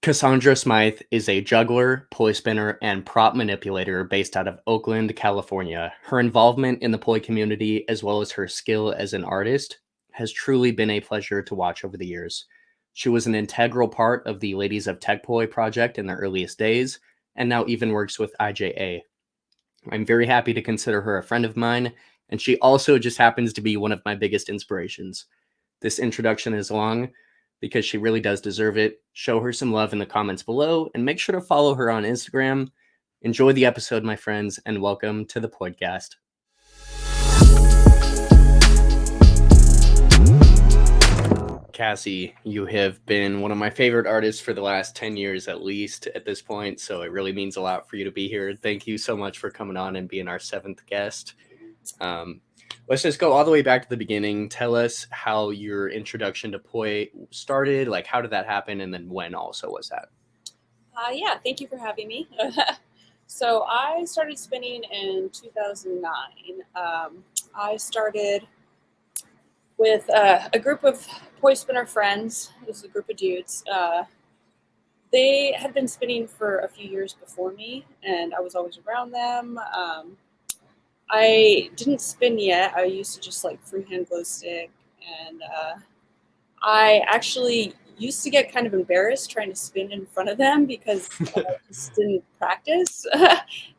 Cassaundra Smyth is a juggler, poi spinner, and prop manipulator based out of Oakland, California. Her involvement in the poi community, as well as her skill as an artist, has truly been a pleasure to watch over the years. She was an integral part of the Ladies of Tech Poi project in the earliest days, and now even works with IJA. I'm very happy to consider her a friend of mine, and she also just happens to be one of my biggest inspirations. This introduction is long because she really does deserve it. Show her some love in the comments below, and make sure to follow her on Instagram. Enjoy the episode, my friends, and welcome to the Poidcast. Cassie, you have been one of my favorite artists for the last 10 years at least at this point, so it really means a lot for you to be here. Thank you so much for coming on and being our 7th guest. Let's just go all the way back to the beginning. Tell us how your introduction to poi started, like how did that happen, and then when also was that? Yeah, thank you for having me. So I started spinning in 2009. I started with a group of poi spinner friends. It was a group of dudes. They had been spinning for a few years before me, and I was always around them. I didn't spin yet. I used to just like freehand glow stick, and I actually used to get kind of embarrassed trying to spin in front of them because I just didn't practice,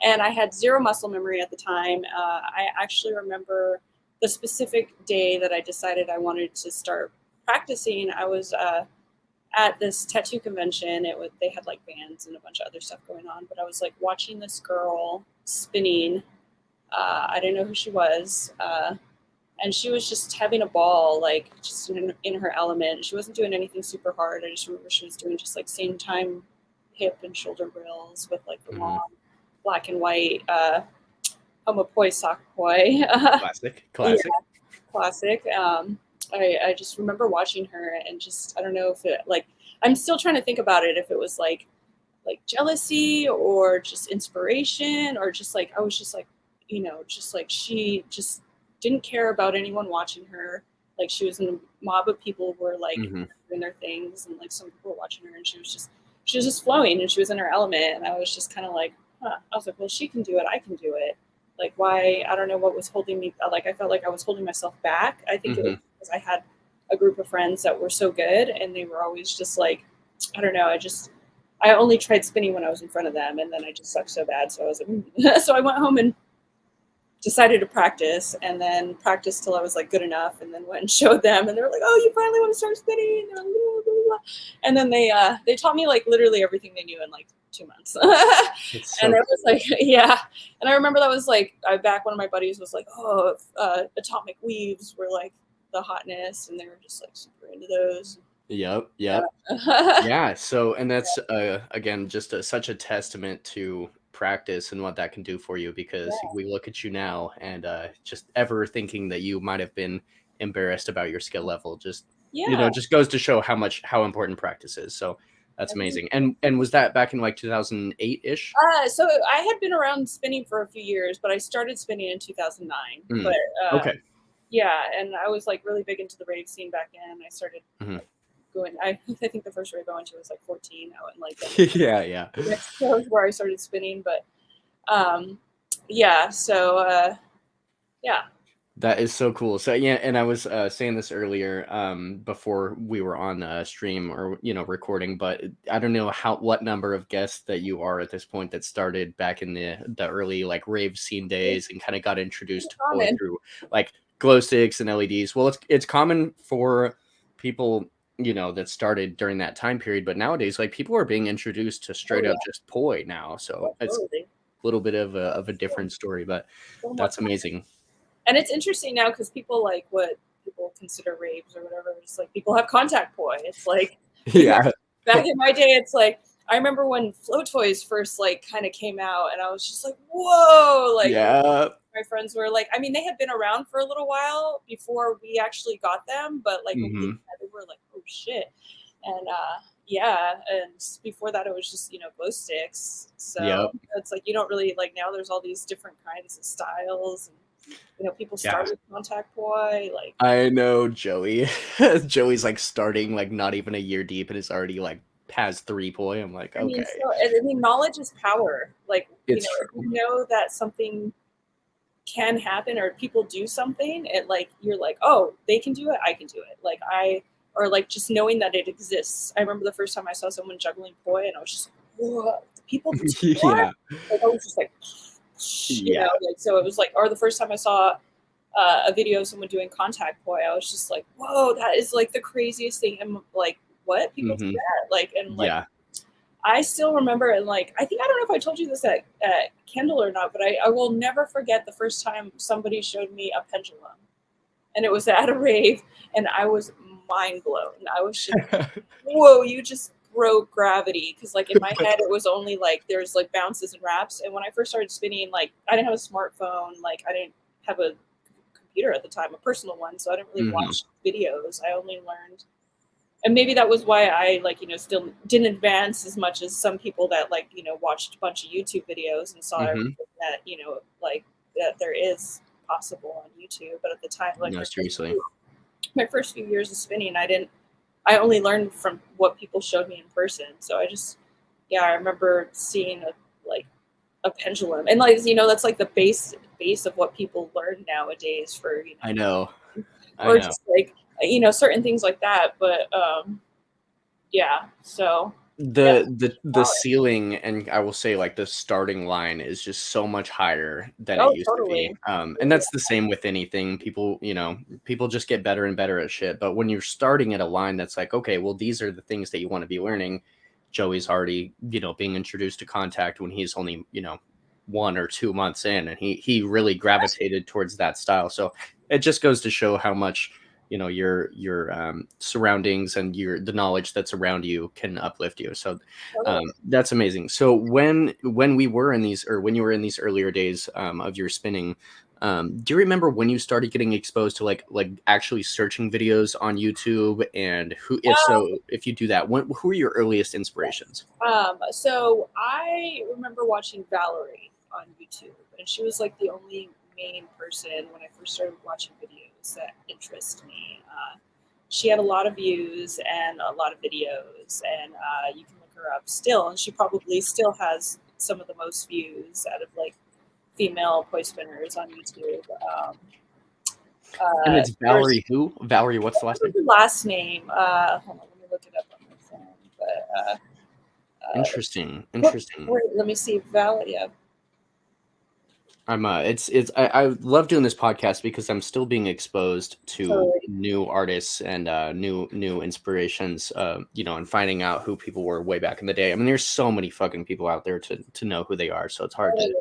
and I had zero muscle memory at the time. I actually remember the specific day that I decided I wanted to start practicing. I was at this tattoo convention. They had like bands and a bunch of other stuff going on, but I was like watching this girl spinning. I didn't know who she was, and she was just having a ball, like just in her element. She wasn't doing anything super hard. I just remember she was doing just like same time hip and shoulder grills with like the long black and white homo poi sock poi. Classic. Yeah, classic. I just remember watching her and just, I don't know if it, like, I'm still trying to think about it, if it was like jealousy or just inspiration, or just like I was just like, just like she just didn't care about anyone watching her. Like she was in a mob of people who were like doing their things, and like some people were watching her, and she was just flowing, and she was in her element. And I was just kind of like, I was like, well, she can do it, I can do it. Like, why? I don't know what was holding me. Like, I felt like I was holding myself back. I think it was because I had a group of friends that were so good, and they were always just like, I don't know. I only tried spinning when I was in front of them, and then I just sucked so bad. So I was like, so I went home and decided to practice, and then practiced till I was like good enough, and then went and showed them, and they were like, "Oh, you finally want to start spinning?" And, like, blah, blah, blah. And then they taught me like literally everything they knew in like 2 months. And it was like, yeah. And I remember that was like back, one of my buddies was like, "Oh, atomic weaves were like the hotness," and they were just like super into those. Yep. Yeah. So, and that's again just such a testament to practice and what that can do for you, because we look at you now and just ever thinking that you might have been embarrassed about your skill level just just goes to show how important practice is. So that's amazing. And was that back in like 2008-ish? So I had been around spinning for a few years, but I started spinning in 2009. But okay. Yeah, and I was like really big into the rave scene back then. I started going. I think the first rave I went to was like 14. I went like yeah. Mexico is where I started spinning, but yeah. So yeah. That is so cool. So yeah, and I was saying this earlier before we were on stream or recording, but I don't know what number of guests that you are at this point that started back in the early like rave scene days and kind of got introduced to poi through like glow sticks and LEDs. Well, it's common for people that started during that time period, but nowadays like people are being introduced to straight up just poi now. So it's a little bit of a different story, but that's amazing. And it's interesting now because people like what people consider raves or whatever. It's like people have contact poi. It's like, back in my day, it's like, I remember when flow toys first like kind of came out, and I was just like, whoa, like my friends were like, I mean, they had been around for a little while before we actually got them, but like when they were like, oh shit. And and before that it was just glow sticks. So it's like you don't really like, now there's all these different kinds of styles, and people start with contact poi. I know Joey's like starting like not even a year deep and is already like has 3 poi. I'm like, I mean, okay, so I mean, knowledge is power. Like, it's if true. you know that something can happen or people do something, it like you're like, oh, they can do it, I can do it. Like or like just knowing that it exists. I remember the first time I saw someone juggling poi, and I was just like, whoa, people do that? Yeah, Like I was just like, yeah. like so it was like, or the first time I saw a video of someone doing contact poi, I was just like, whoa, that is like the craziest thing. I'm like, what? People do Hmm. that? Like, and like, Yeah. I still remember, and like, I think, I don't know if I told you this at Kendall or not, but I will never forget the first time somebody showed me a pendulum, and it was at a rave, and I was mind blown. I was just, whoa, you just broke gravity. Because like in my head, it was only like there's like bounces and wraps. And when I first started spinning, like I didn't have a smartphone, like I didn't have a computer at the time, a personal one, so I didn't really Hmm. watch videos. I only learned, and maybe that was why I like, still didn't advance as much as some people that like, watched a bunch of YouTube videos and saw Hmm. everything that, like that there is possible on YouTube. But at the time, like No, seriously. my first few years of spinning, I only learned from what people showed me in person. So yeah, I remember seeing a pendulum, and like, that's like the base of what people learn nowadays for, I know. I or know. just like, certain things like that. But yeah, so yeah, The ceiling, and I will say like the starting line is just so much higher than it oh, used to be. totally. And that's the same with anything. People, people just get better and better at shit. But when you're starting at a line that's like, okay, well, these are the things that you want to be learning. Joey's already, being introduced to contact when he's only, 1 or 2 months in, and he really gravitated towards that style. So it just goes to show how much your surroundings and the knowledge that's around you can uplift you. So Totally. that's amazing. So when we were in these, or when you were in these earlier days of your spinning, do you remember when you started getting exposed to like actually searching videos on YouTube? And who, if Um, so, if you do that, who are your earliest inspirations? so I remember watching Valerie on YouTube, and she was like the only main person when I first started watching videos that interest me. She had a lot of views and a lot of videos, and you can look her up still, and she probably still has some of the most views out of like female poi spinners on YouTube. And it's There's Valerie who? Valerie, what's the last name? her last name. Hold on, let me look it up on my phone. But Interesting. Interesting. wait, let me see. Yeah, I love doing this podcast because I'm still being exposed to totally. new artists and new inspirations, and finding out who people were way back in the day. I mean, there's so many fucking people out there to know who they are, so it's hard to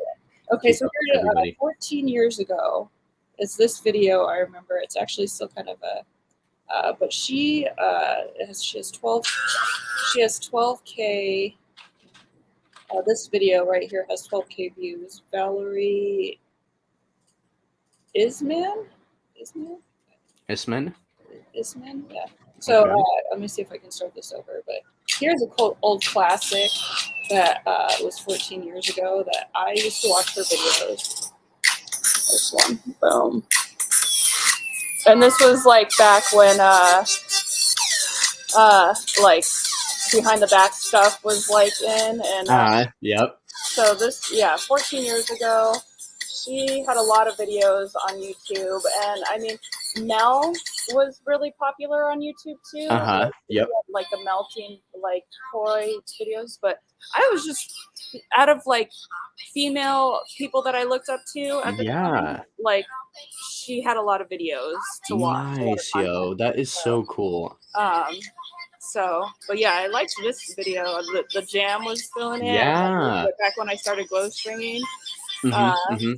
Okay, keep so up with here, everybody. 14 years ago, is this video. I remember it's actually still kind of but she has 12K. This video right here has 12K views. Valerie Isman, Isman, Isman? Isman, yeah. So Okay. let me see if I can start this over. But here's a old classic that was 14 years ago that I used to watch her videos. This one, boom. And this was like back when like behind the back stuff was like in, and Yep. so this, yeah, 14 years ago, she had a lot of videos on YouTube, and I mean, Mel was really popular on YouTube too. Like, she Yep. had, like the melting like toy videos, but I was just, out of like female people that I looked up to at the time, Yeah. like she had a lot of videos to watch, a lot of Nice, content. yo. That is so cool. Um, but yeah, I liked this video. The jam was filling it. Yeah. Back when I started glow stringing. Hmm. Uh, Hmm.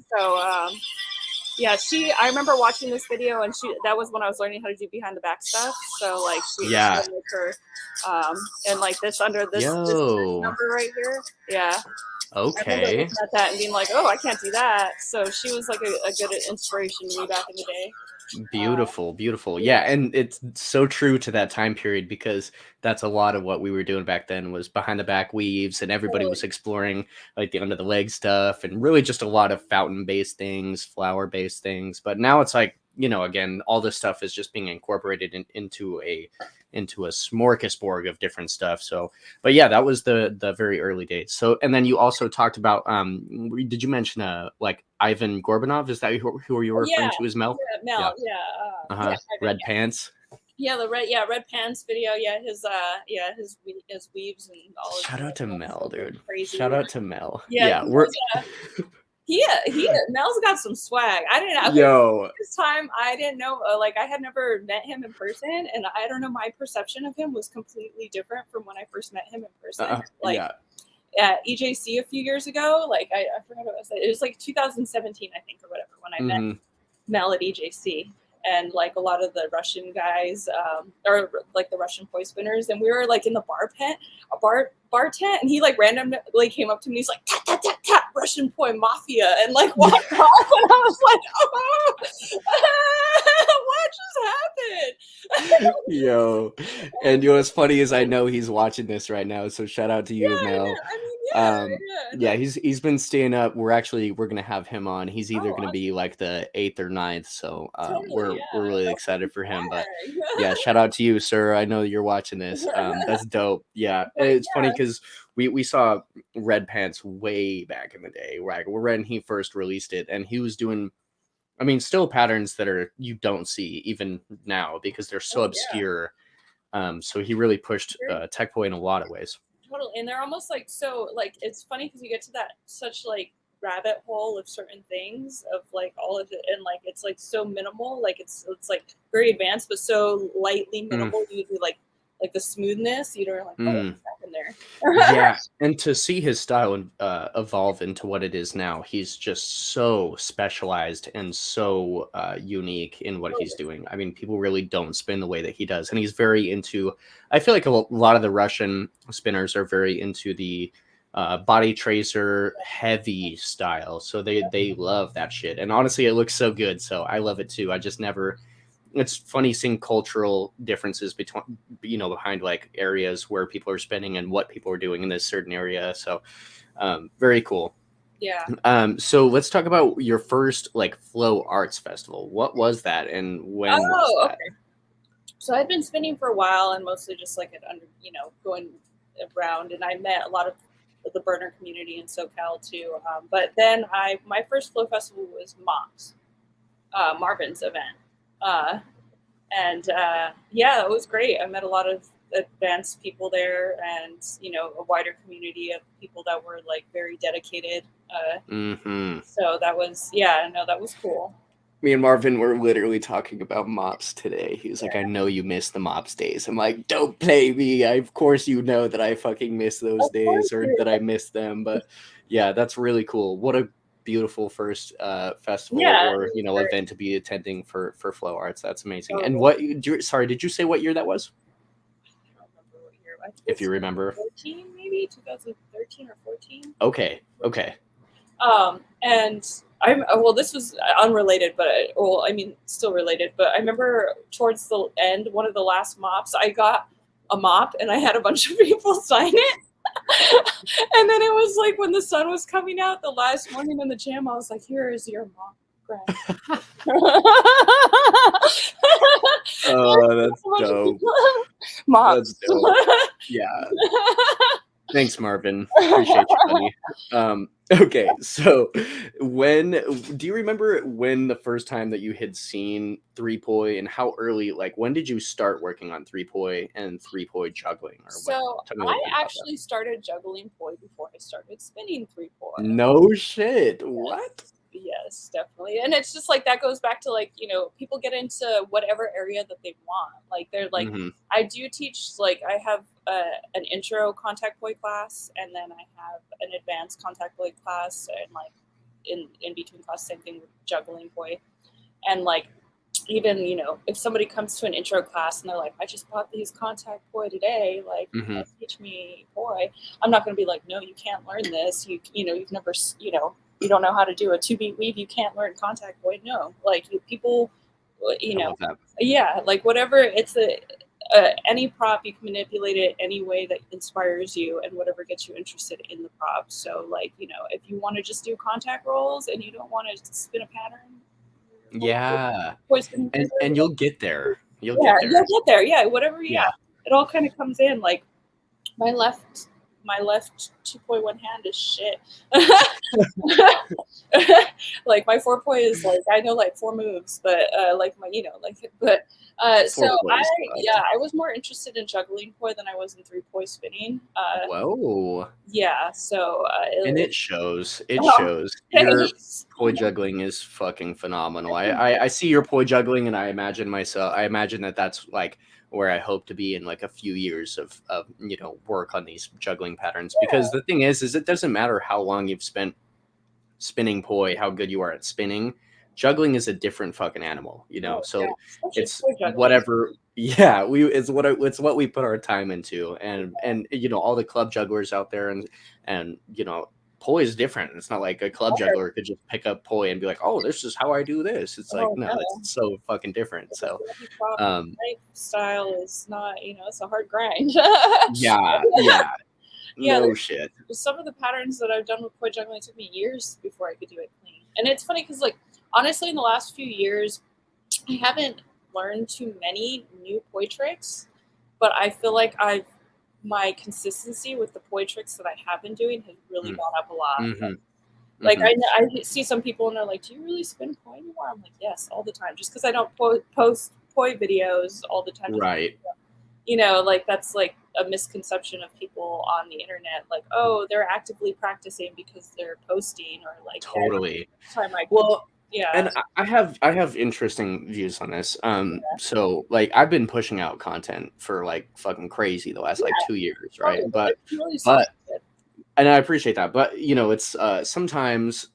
yeah, I remember watching this video, and that was when I was learning how to do behind the back stuff. So like Yeah. like her, and like this under this Yo. number right here. Yeah. I remember Okay. looking at that and being like, oh, I can't do that. So she was like a good inspiration to me back in the day. Beautiful, beautiful. Yeah, and it's so true to that time period because that's a lot of what we were doing back then was behind the back weaves, and everybody was exploring like the under the leg stuff, and really just a lot of fountain based things, flower based things. But now it's like, again, all this stuff is just being incorporated into a into a smorgasbord of different stuff. So, but yeah, that was the very early days. So, and then you also talked about did you mention like Ivan Gorbanov? Is that who you were referring to as Mel? Yeah, Mel. Yeah. Uh-huh. Red pants. Yeah, the red pants video. Yeah, his weaves and all. Shout out to Mel, dude. Crazy. Shout out to Mel. Yeah, we're. Mel's got some swag. I didn't. Okay, this time I didn't know. Like I had never met him in person, and I don't know. My perception of him was completely different from when I first met him in person. At EJC a few years ago, like I forgot what it was. It was like 2017, I think, or whatever, when I met Mel at EJC. And like a lot of the Russian guys, or like the Russian poi spinners, and we were like in the bar tent, and he like randomly came up to me. He's like, tap, tap, tap, tap, Russian poi mafia, and like walked off, and I was like, oh, what just happened? Yo, and you know what's funny is I know he's watching this right now, so shout out to you, Mel. He's been staying up. We're gonna have him on. He's either gonna be like the 8th or 9th, so we're really excited for him. But yeah, shout out to you, sir. I know you're watching this. That's dope. Yeah, it's funny because we saw Red Pants way back in the day, right? When he first released it, and he was doing, I mean, still patterns that you don't see even now because they're so obscure. So he really pushed tech poi in a lot of ways. Totally. And they're almost like, so like, it's funny because you get to that such like rabbit hole of certain things of like all of it, and like it's like so minimal, like it's like very advanced but so lightly minimal. Usually like the smoothness, you don't like, oh, what's happened there. Yeah, and to see his style evolve into what it is now, he's just so specialized and so unique in what he's doing. I mean, people really don't spin the way that he does, and he's very into, I feel like a lot of the Russian spinners are very into the body tracer heavy style, so they love that shit, and honestly it looks so good, so I love it too. I just never, it's funny seeing cultural differences between, behind like areas where people are spinning and what people are doing in this certain area. So very cool. Yeah. So let's talk about your first like Flow Arts Festival. What was that, and when was that? Okay. So I'd been spinning for a while, and mostly just like going around, and I met a lot of the burner community in SoCal too. But then my first Flow Festival was Marvin's event. It was great. I met a lot of advanced people there, and a wider community of people that were like very dedicated. So that was that was cool. Me and Marvin were literally talking about mops today. He was like, I know you miss the mops days. I'm like, don't play me. Of course you know that I fucking miss those days, or that I miss them. But yeah, that's really cool. What a beautiful first festival or event to be attending for Flow Arts. That's amazing. And did you say what year that was? I don't remember what year. If you remember, 14, maybe 2013 or 14. Okay. And this was unrelated, but still related. But I remember towards the end, one of the last mops, I got a mop and I had a bunch of people sign it. And then it was like when the sun was coming out the last morning in the jam, I was like, here is your mop, Grant. Oh, that's dope. Mops. That's dope. Yeah. Thanks, Marvin. Appreciate you, buddy. Okay, so do you remember when the first time that you had seen 3-poi, and how early, like when did you start working on 3-poi and 3-poi juggling? I actually started juggling poi before I started spinning 3-poi. No shit. What? Yes, definitely. And it's just like that goes back to like, people get into whatever area that they want. Like they're like, I do teach, like I have an intro contact poi class, and then I have an advanced contact poi class, and like in between class, same thing with juggling poi. And like, even, if somebody comes to an intro class and they're like, I just bought these contact poi today, like teach me poi. I'm not going to be like, no, you can't learn this. You've never, you don't know how to do a 2-beat weave, you can't learn contact poi. No, like people, like whatever, it's any prop, you can manipulate it any way that inspires you and whatever gets you interested in the prop. So like, if you want to just do contact rolls and you don't want to spin a pattern, and you'll get there. You'll get there. Yeah, whatever. Yeah. it all kind of comes in. Like my left 2-point one hand is shit. Like my 4-point is like I know like 4 moves, but like my but so I was more interested in juggling poi than I was in 3-point spinning. Whoa. Yeah, so And it shows. It oh, shows. Your thanks. poi juggling is fucking phenomenal. I see your poi juggling, and I imagine that that's like where I hope to be in like a few years of work on these juggling patterns. Because the thing is it doesn't matter how long you've spent spinning poi, how good you are at spinning. Juggling is a different fucking animal, So it's whatever. Yeah, it's what we put our time into, and all the club jugglers out there, and poi is different. It's not like a club juggler could just pick up poi and be like, oh, this is how I do this. It's like no, it's so fucking different. So style is not, it's a hard grind. yeah. No shit. Some of the patterns that I've done with poi juggling, it took me years before I could do it clean. And it's funny because, like, honestly, in the last few years, I haven't learned too many new poi tricks, but I feel like my consistency with the poi tricks that I have been doing has really gone up a lot. Like I see some people and they're like, "Do you really spin poi anymore?" I'm like, "Yes, all the time." Just because I don't post poi videos all the time, right? Like that's like a misconception of people on the internet. Like, oh, they're actively practicing because they're posting, or like totally. Yeah. And I have interesting views on this. So like I've been pushing out content for like fucking crazy the last like 2 years, right? But and I appreciate that. But it's sometimes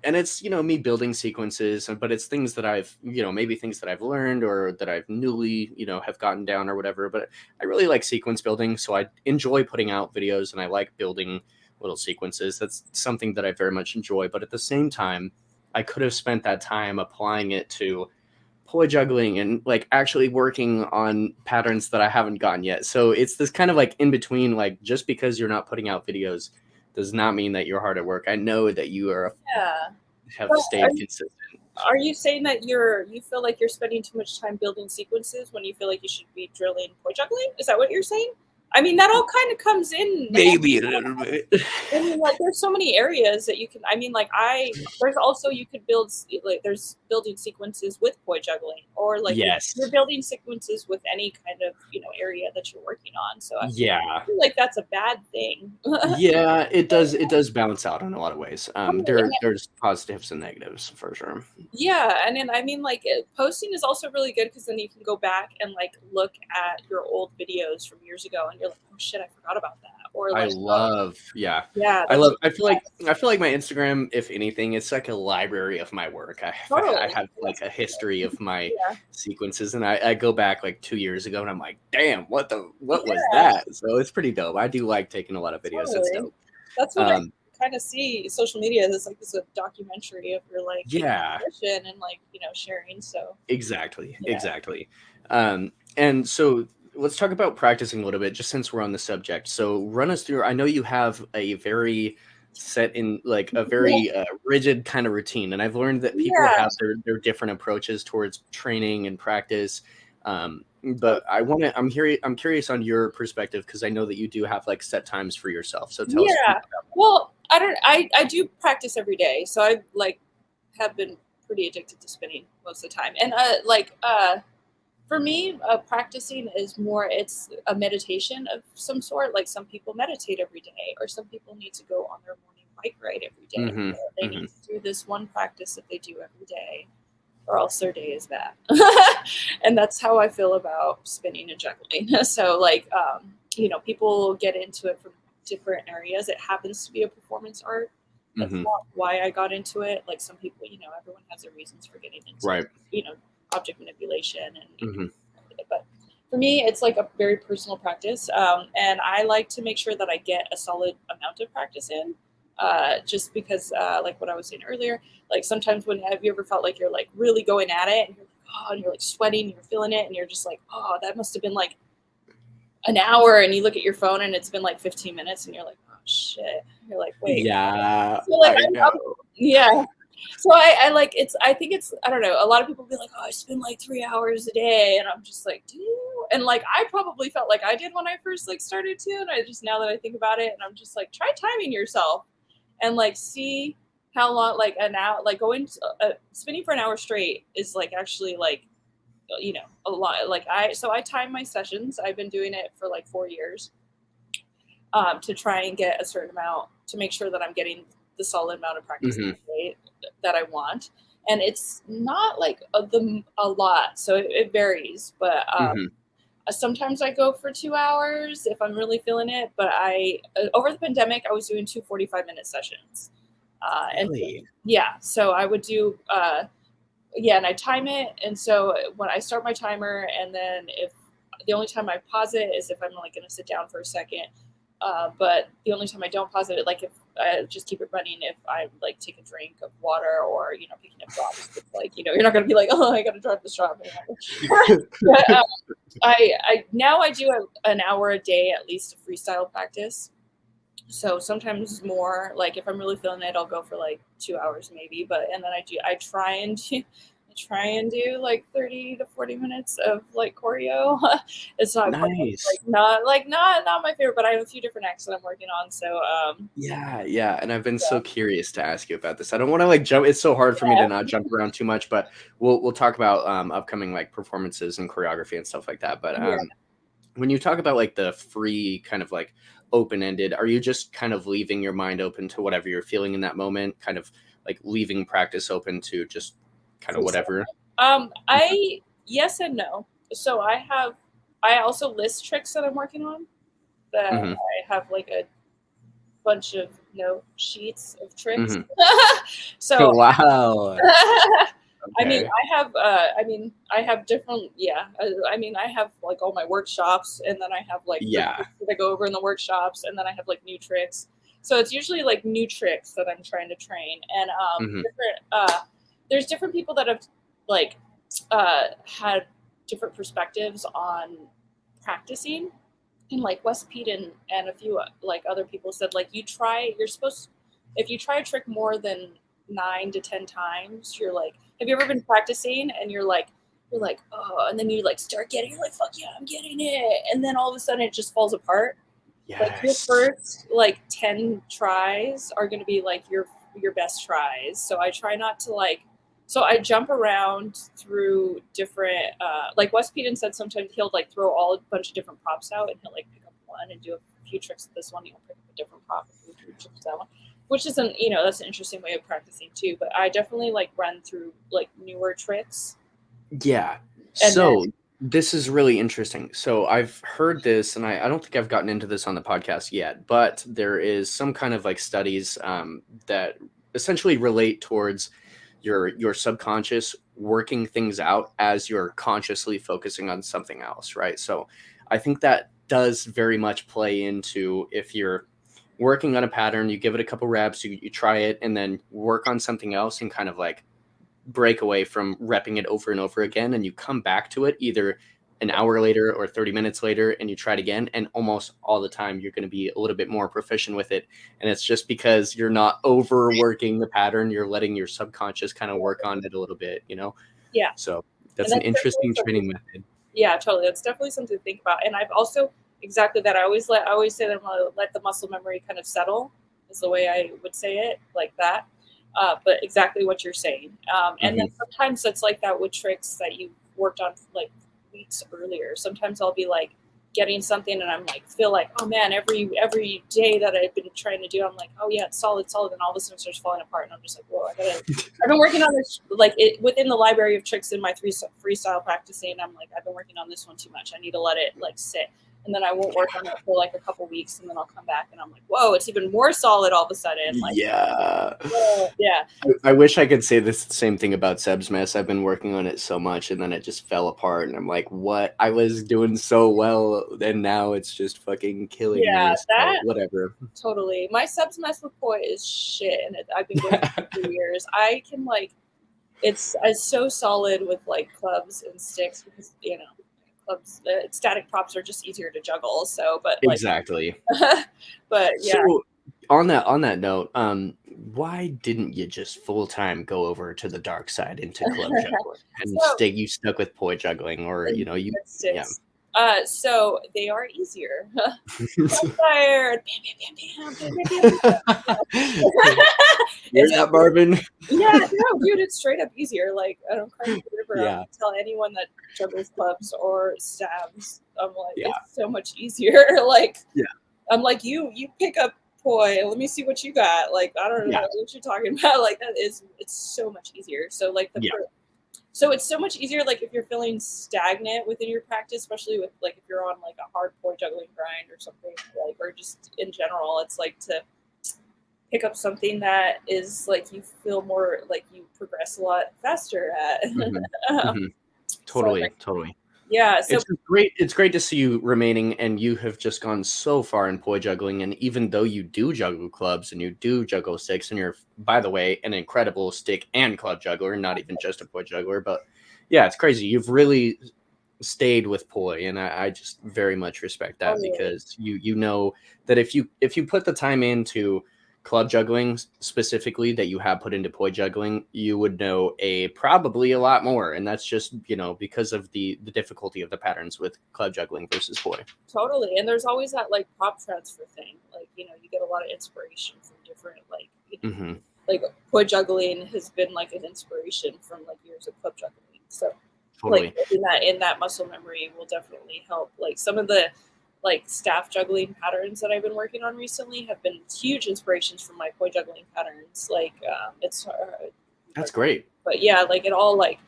it's me building sequences, but it's things that I've maybe things that I've learned or that I've newly have gotten down or whatever. But I really like sequence building, so I enjoy putting out videos and I like building little sequences. That's something that I very much enjoy. But at the same time, I could have spent that time applying it to poi juggling and like actually working on patterns that I haven't gotten yet. So it's this kind of like in between, like just because you're not putting out videos does not mean that you're hard at work. I know that you have stayed consistent. Are you saying that you feel like you're spending too much time building sequences when you feel like you should be drilling poi juggling? Is that what you're saying? I mean, that all kind of comes in. Maybe a little bit. I mean, like, there's so many areas that you can. I mean, like, there's also you could build like there's building sequences with poi juggling, or like you're building sequences with any kind of area that you're working on. So I feel like that's a bad thing. Yeah, it does balance out in a lot of ways. There's positives and negatives for sure. Yeah, and then I mean, like, posting is also really good because then you can go back and like look at your old videos from years ago, and you're like, oh shit, I forgot about that. Or like, I feel like my Instagram, if anything, it's like a library of my work. I have like a history of my sequences, and I go back like 2 years ago, and I'm like, damn, what was that? So it's pretty dope. I do like taking a lot of videos. It's dope. That's what I kind of see social media as, like, this a documentary of your like mission and like sharing. So exactly. And so let's talk about practicing a little bit, just since we're on the subject. So run us through. I know you have a very set in like a very rigid kind of routine, and I've learned that people have their different approaches towards training and practice. But I'm curious on your perspective, because I know that you do have like set times for yourself. So tell us. Well, I do practice every day, so I like have been pretty addicted to spinning most of the time, and for me, practicing is more, it's a meditation of some sort. Like some people meditate every day, or some people need to go on their morning bike ride every day. They need to do this one practice that they do every day, or else their day is bad. And that's how I feel about spinning and juggling. So like, people get into it from different areas. It happens to be a performance art. That's not why I got into it. Like some people, everyone has their reasons for getting into it, object manipulation and but for me it's like a very personal practice, and I like to make sure that I get a solid amount of practice in, just because like what I was saying earlier, like sometimes have you ever felt like you're like really going at it and you're like, oh, and you're like sweating and you're feeling it and you're just like, oh, that must have been like an hour, and you look at your phone and it's been like 15 minutes and you're like, oh shit, you're like, wait, so like so I like I think it's, I don't know, a lot of people be like, oh, I spend like 3 hours a day, and I'm just like, do you? and like I probably felt like I did when I first like started to, and I just, now that I think about it, and I'm just like, try timing yourself and like see how long, like an hour, like going spinning for an hour straight is like actually like, you know, a lot. Like I time my sessions. I've been doing it for like 4 years, to try and get a certain amount, to make sure that I'm getting the solid amount of practice that I want. And it's not like a lot, so it varies. But sometimes I go for 2 hours if I'm really feeling it. But over the pandemic, I was doing 2 45-minute sessions. Really? And yeah, so I would do, and I time it. And so when I start my timer, and then if the only time I pause it is if I'm like going to sit down for a second. But the only time I don't pause it, like if I just keep it running, if I like take a drink of water or, you know, picking up drops, it's like, you know, you're not going to be like, oh, I got to drop this drop. But I now I do an hour a day, at least, of freestyle practice. So sometimes more, like if I'm really feeling it, I'll go for like 2 hours maybe. And then I try and do like 30 to 40 minutes of like choreo. It's not nice. not my favorite, but I have a few different acts that I'm working on. So yeah, and I've been so curious to ask you about this. I don't want to like jump. It's so hard for me to not jump around too much, but we'll talk about upcoming like performances and choreography and stuff like that. But when you talk about like the free kind of like open-ended, are you just kind of leaving your mind open to whatever you're feeling in that moment, kind of like leaving practice open to just kind of whatever? Yes and no. So I also list tricks that I'm working on, that I have like a bunch of note sheets of tricks. So wow. Okay. I have different, I have like all my workshops, and then I have like the tricks that I go over in the workshops, and then I have like new tricks. So it's usually like new tricks that I'm trying to train. And there's different people that have like had different perspectives on practicing. And like ᴍᴜᴜᴜ and a few like other people said, like if you try a trick more than 9 to 10 times, you're like, have you ever been practicing and you're like, oh, and then you like start getting, you're like, fuck yeah, I'm getting it, and then all of a sudden it just falls apart. Like your first like 10 tries are going to be like your best tries. So I try not to so I jump around through different, like ᴍᴜᴜᴜ said sometimes he'll like throw a bunch of different props out, and he'll like pick up one and do a few tricks with this one. He'll pick up a different prop and do a few tricks with that one, which isn't, you know, that's an interesting way of practicing too. But I definitely like run through like newer tricks. Yeah. So this is really interesting. So I've heard this, and I don't think I've gotten into this on the podcast yet, but there is some kind of like studies that essentially relate towards your subconscious working things out as you're consciously focusing on something else, right? So I think that does very much play into, if you're working on a pattern, you give it a couple reps, you try it, and then work on something else and kind of like break away from repping it over and over again, and you come back to it either an hour later or 30 minutes later, and you try it again, and almost all the time you're going to be a little bit more proficient with it. And it's just because you're not overworking the pattern, you're letting your subconscious kind of work on it a little bit, you know? Yeah. So that's an interesting training method. Yeah, totally. That's definitely something to think about. And I've also, exactly that, I always say that I'm going to let the muscle memory kind of settle, is the way I would say it, like that. But exactly what you're saying. And then sometimes that's like that with tricks that you worked on like weeks earlier. Sometimes I'll be like getting something and I'm like, feel like, oh man, every day that I've been trying to do, I'm like, oh yeah, it's solid. And all of a sudden it starts falling apart. And I'm just like, whoa, I've been working on this, like within the library of tricks in my freestyle practicing. I'm like, I've been working on this one too much. I need to let it like sit. And then I won't work on it for like a couple weeks, and then I'll come back and I'm like, whoa, it's even more solid all of a sudden. Like, yeah. Yeah. I wish I could say this same thing about Seb's mess. I've been working on it so much, and then it just fell apart, and I'm like, what? I was doing so well, and now it's just fucking killing me. So whatever. Totally. My Seb's mess with Poi is shit, and I've been doing it for years. I can like, it's so solid with like clubs and sticks, because, you know, clubs, static props are just easier to juggle. So, but like, exactly. But yeah. So on that note, why didn't you just full time go over to the dark side into club juggling and you stuck with poi juggling, or you know, So they are easier. Fired. Bam, bam, bam, bam, bam, bam. Hear that, Marvin? Yeah, no, dude, it's straight up easier. Like, I don't cry the river. I Yeah. don't tell anyone that juggles clubs or stabs. I'm like, Yeah. it's so much easier. Like, Yeah. I'm like, you pick up poi. Let me see what you got. Like, I don't know what you're talking about. Like, it's so much easier. So like so it's so much easier. Like if you're feeling stagnant within your practice, especially with like if you're on like a hard poi juggling grind or something, like, or just in general, it's like to pick up something that is like you feel more like you progress a lot faster at. Totally. Yeah. So it's great. It's great to see you remaining, and you have just gone so far in poi juggling. And even though you do juggle clubs and you do juggle sticks, and you're, by the way, an incredible stick and club juggler, not even just a poi juggler, but yeah, it's crazy. You've really stayed with poi, and I just very much respect that, because you know that if you put the time into club juggling specifically that you have put into poi juggling, you would know probably a lot more, and that's just, you know, because of the difficulty of the patterns with club juggling versus poi. Totally. And there's always that like prop transfer thing, like, you know, you get a lot of inspiration from different like, you know, like poi juggling has been like an inspiration from like years of club juggling, so like in that muscle memory will definitely help. Like some of the like staff juggling patterns that I've been working on recently have been huge inspirations from my poi juggling patterns. Like that's great. But yeah, like it all like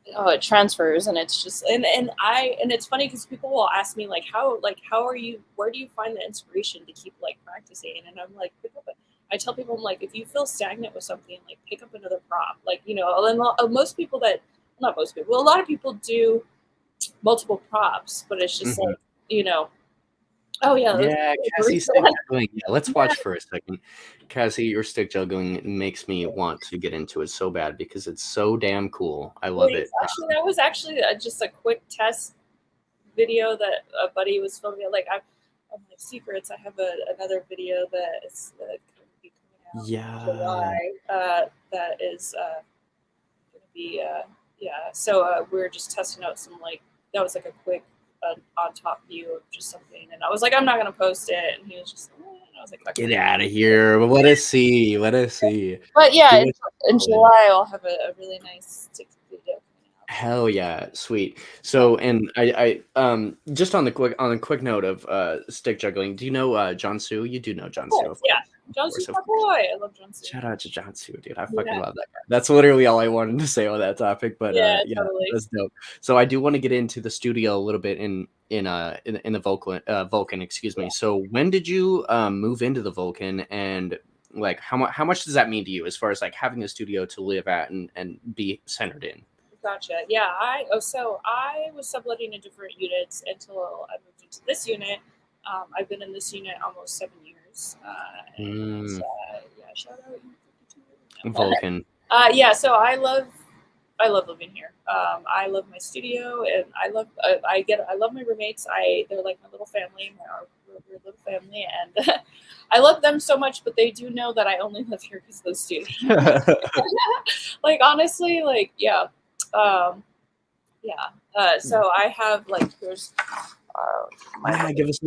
it transfers, and it's just and it's funny because people will ask me like how are you, where do you find the inspiration to keep like practicing? And I'm like, I tell people, I'm like, if you feel stagnant with something, like pick up another prop. Like, you know, and most people not most people, a lot of people do multiple props, but it's just like, you know, oh yeah, Cassie, stick juggling. Yeah, let's watch for a second. Cassie, your stick juggling makes me want to get into it so bad because it's so damn cool. I love it. Actually, that was actually just a quick test video that a buddy was filming. Like on my secrets, I have another video that is going to be coming out in July. That is going to be So we're just testing out some like, that was like a quick on top view of just something, and I was like, I'm not gonna post it, and he was just and I was like, get out of here. Let us see. But yeah, in July I'll have a really nice stick video. Hell yeah, sweet. So, and I just on the quick note of stick juggling, do you know Jönsö? You do know Jönsö, yeah. Jönsö's my boy. I love Jönsö. Shout out to Jönsö, dude. I fucking love that guy. That's literally all I wanted to say on that topic. But yeah, totally. That's dope. So I do want to get into the studio a little bit in the Vulcan, excuse me. So when did you move into the Vulcan, and like how much does that mean to you as far as like having a studio to live at and be centered in? Gotcha. Yeah, I was subletting in different units until I moved into this unit. I've been in this unit almost 7 years. Shout out Vulcan. So I love living here. I love my studio, and I love my roommates. They're like my little family, we're a little family, and I love them so much. But they do know that I only live here because of the studio. Like honestly, like yeah. So I have like here's give us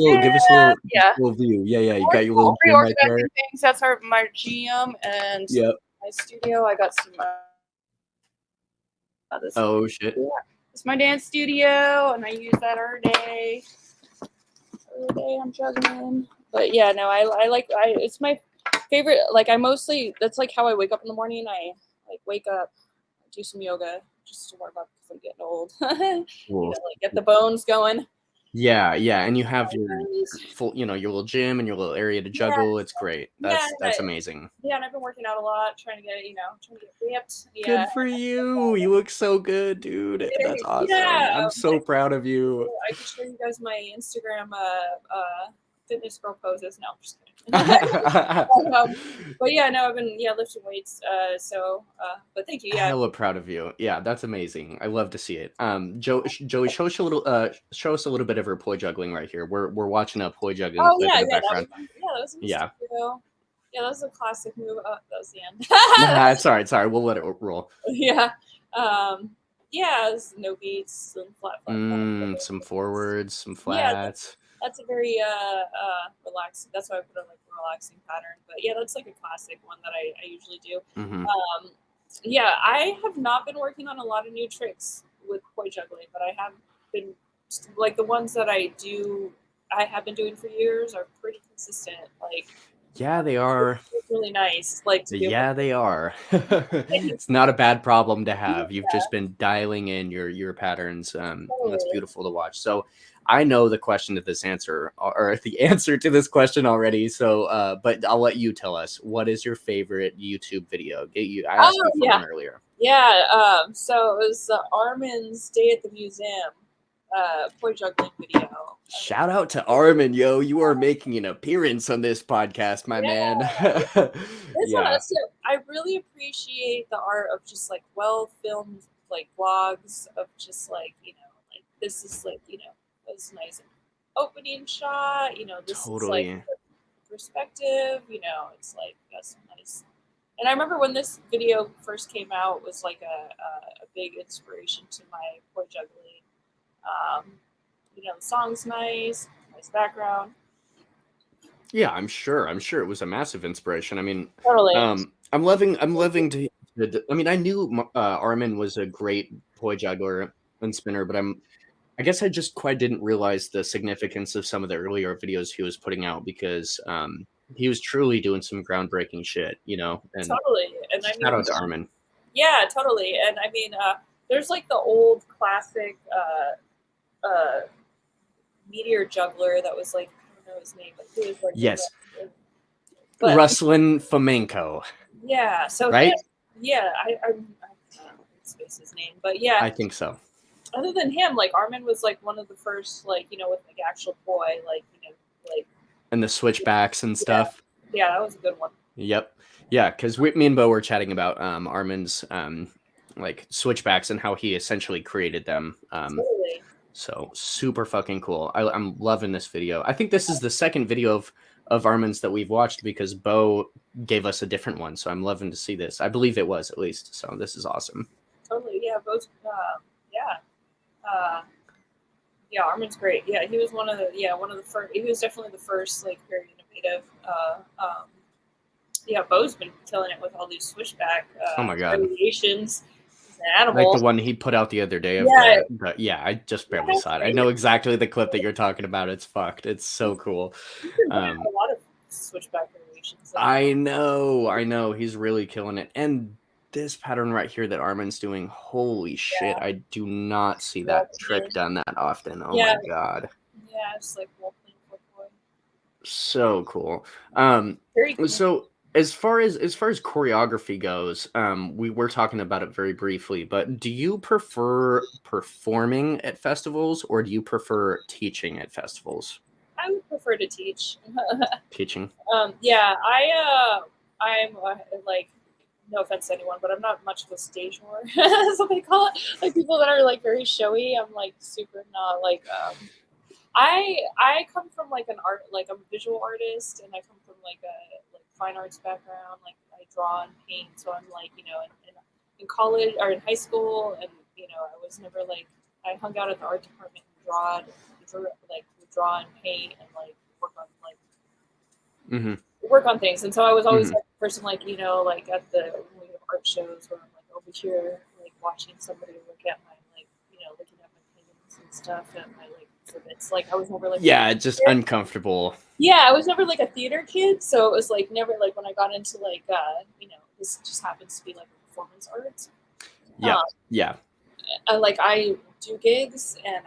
a little view. Yeah, you got your little gym right there. Things. That's my gym and my studio. I got some. Oh shit! Yeah, it's my dance studio, and I use that every day. Every day I'm juggling. But yeah, no, it's my favorite. Like that's like how I wake up in the morning. I like wake up, do some yoga just to warm up because I'm getting old. Cool. Like get the bones going. Yeah, and you have your full, your little gym and your little area to juggle. It's great. That's amazing. Yeah, and I've been working out a lot, trying to get ripped. Yeah. Good for you. You look so good, dude. That's awesome. Yeah. I'm so proud of you. I can show you guys my Instagram fitness girl poses. No, I'm just kidding. But yeah, no, I've been lifting weights. But thank you. Yeah, hella proud of you. Yeah, that's amazing. I love to see it. Joey, show us a little bit of her poi juggling right here. We're watching a poi juggling clip in the background. That was yeah, that was a classic move. That was the end. Sorry. We'll let it roll. Yeah. Yeah, no beats, some flat. Some forwards, some Yeah, flats. that's a very relaxing. That's why I put a like relaxing pattern. But yeah, that's like a classic one that I usually do. Mm-hmm. Yeah, I have not been working on a lot of new tricks with poi juggling, but I have been like the ones that I have been doing for years are pretty consistent. Like, Yeah, they are. it's really nice. Like to be able Yeah, to. they are. It's not a bad problem to have. You've Yeah, just been dialing in your patterns. And that's totally. beautiful to watch. So I know the question to this answer, or the answer to this question already. So, but I'll let you tell us. What is your favorite YouTube video? I asked Oh you for yeah, one earlier. yeah. So it was Armin's Day at the Museum, poi juggling video. Shout out to Armin, yo. You are making an appearance on this podcast, my man. Yeah, this one, Yeah, so I really appreciate the art of just like well filmed like vlogs of just like like this is like this nice opening shot. This is like totally. perspective. It's like got some nice. And I remember when this video first came out, it was like a big inspiration to my poi juggling. The song's nice background. Yeah, I'm sure. I'm sure it was a massive inspiration. I mean, Totally. I'm loving to. I mean, I knew Armin was a great poi juggler and spinner, but I guess I just quite didn't realize the significance of some of the earlier videos he was putting out because he was truly doing some groundbreaking shit, And Totally. And I shout mean, out to Armin. yeah, totally. And I mean, there's like the old classic meteor juggler that was like, I don't know his name, but he was like, Yes, but ᴘᴜᴜᴜᴜᴜᴜ, yeah, so him, right? yeah, I don't know his name, but yeah, I think so. other than him, like Armin was like one of the first, like, with like actual poi, like, like, And the switchbacks and yeah, stuff. yeah, that was a good one. Yep. Yeah, because me and Bo were chatting about Armin's like switchbacks and how he essentially created them. Totally. So super fucking cool. I'm loving this video. I think this is the second video of Armin's that we've watched because Bo gave us a different one. So I'm loving to see this. I believe it was at least. So this is awesome. Totally. Yeah. Both. Yeah. Yeah. Armin's great. Yeah. He was one of the first. He was definitely the first, like, very innovative. Yeah. Bo's been killing it with all these switchback Oh my god. variations. He's an Like animal. the one he put out the other day of Yeah. yeah, I just barely saw it. I know exactly the clip that you're talking about. It's fucked. It's so cool. He's been putting out a lot of switchback variations. I know. He's really killing it. And this pattern right here that Armin's doing, holy shit. Yeah. I do not see that trick done that often. Oh Yeah. my god. Yeah. It's like role-playing for poi. So cool. Very cool. So as far as choreography goes, we were talking about it very briefly, but do you prefer performing at festivals or do you prefer teaching at festivals? I would prefer to teach. Teaching. Yeah, I'm like, no offense to anyone, but I'm not much of a stage whore. That's what they call it. Like people that are like very showy. I'm like super not like. I come from like an art, like I'm a visual artist, and I come from like a like fine arts background. Like I draw and paint, so I'm like in college or in high school, and I was never like I hung out at the art department and draw and paint and like work on like work on things. And so I was always like the person like like at the art shows where I'm like over here like watching somebody look at my like looking at my paintings and stuff and my like exhibits. Like I was never like just uncomfortable. Yeah, I was never like a theater kid, so it was like never like when I got into like this just happens to be like performance arts. Yeah. I do gigs and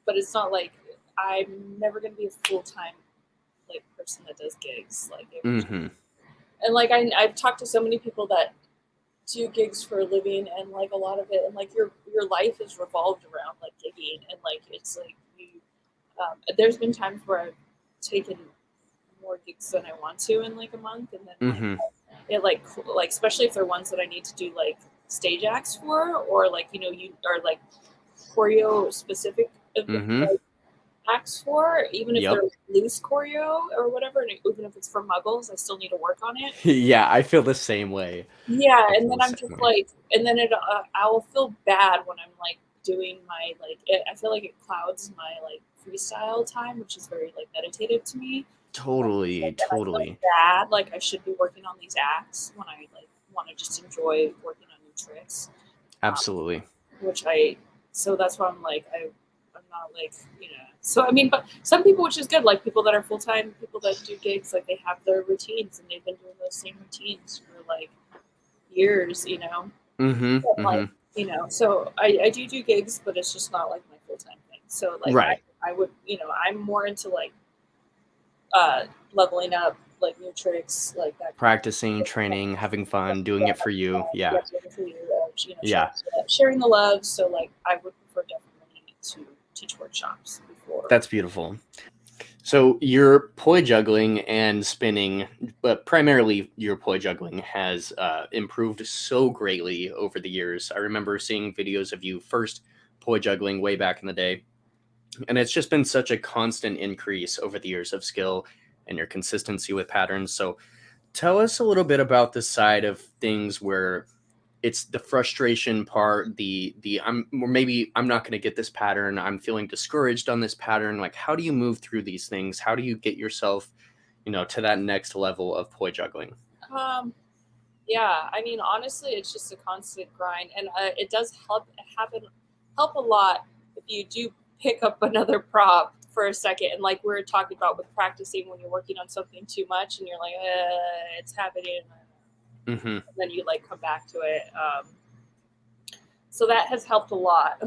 but it's not like I'm never gonna be a full-time like person that does gigs like and like I've talked to so many people that do gigs for a living and like a lot of it and like your life is revolved around like gigging and like it's like you there's been times where I've taken more gigs than I want to in like a month and then like especially if they're ones that I need to do like stage acts for or like you are like choreo specific axe for, even if Yep. they're loose choreo or whatever, and even if it's for muggles, I still need to work on it. Yeah, I feel the same way. Yeah, I and feel then the I'm same just way. like, and then I will feel bad when I'm like doing my I feel like it clouds my like freestyle time, which is very like meditative to me. Totally, And I feel totally. bad, like I should be working on these acts when I like want to just enjoy working on new tricks. Um, Absolutely. which so that's why I'm like I'm not like so I mean, but some people, which is good, like people that are full-time, people that do gigs, like they have their routines and they've been doing those same routines for like years, Mm-hmm. but like Mm-hmm. so I do gigs, but it's just not like my full-time thing. So like Right. I would I'm more into like leveling up, like new tricks, like that. Practicing, training, having fun, doing it for you. Yeah. For you, Yeah. sharing the love. So like I would prefer definitely to teach workshops before. That's beautiful. So your poi juggling and spinning, but primarily your poi juggling, has improved so greatly over the years. I remember seeing videos of you first poi juggling way back in the day, and it's just been such a constant increase over the years of skill and your consistency with patterns. So tell us a little bit about the side of things where it's the frustration part, the maybe I'm not going to get this pattern, I'm feeling discouraged on this pattern. Like, how do you move through these things? How do you get yourself, to that next level of poi juggling? Um, yeah, I mean, honestly, it's just a constant grind, and it does help a lot if you do pick up another prop for a second. And like we were talking about with practicing, when you're working on something too much and you're like, it's happening, Mm-hmm. and then you like come back to it. So that has helped a lot.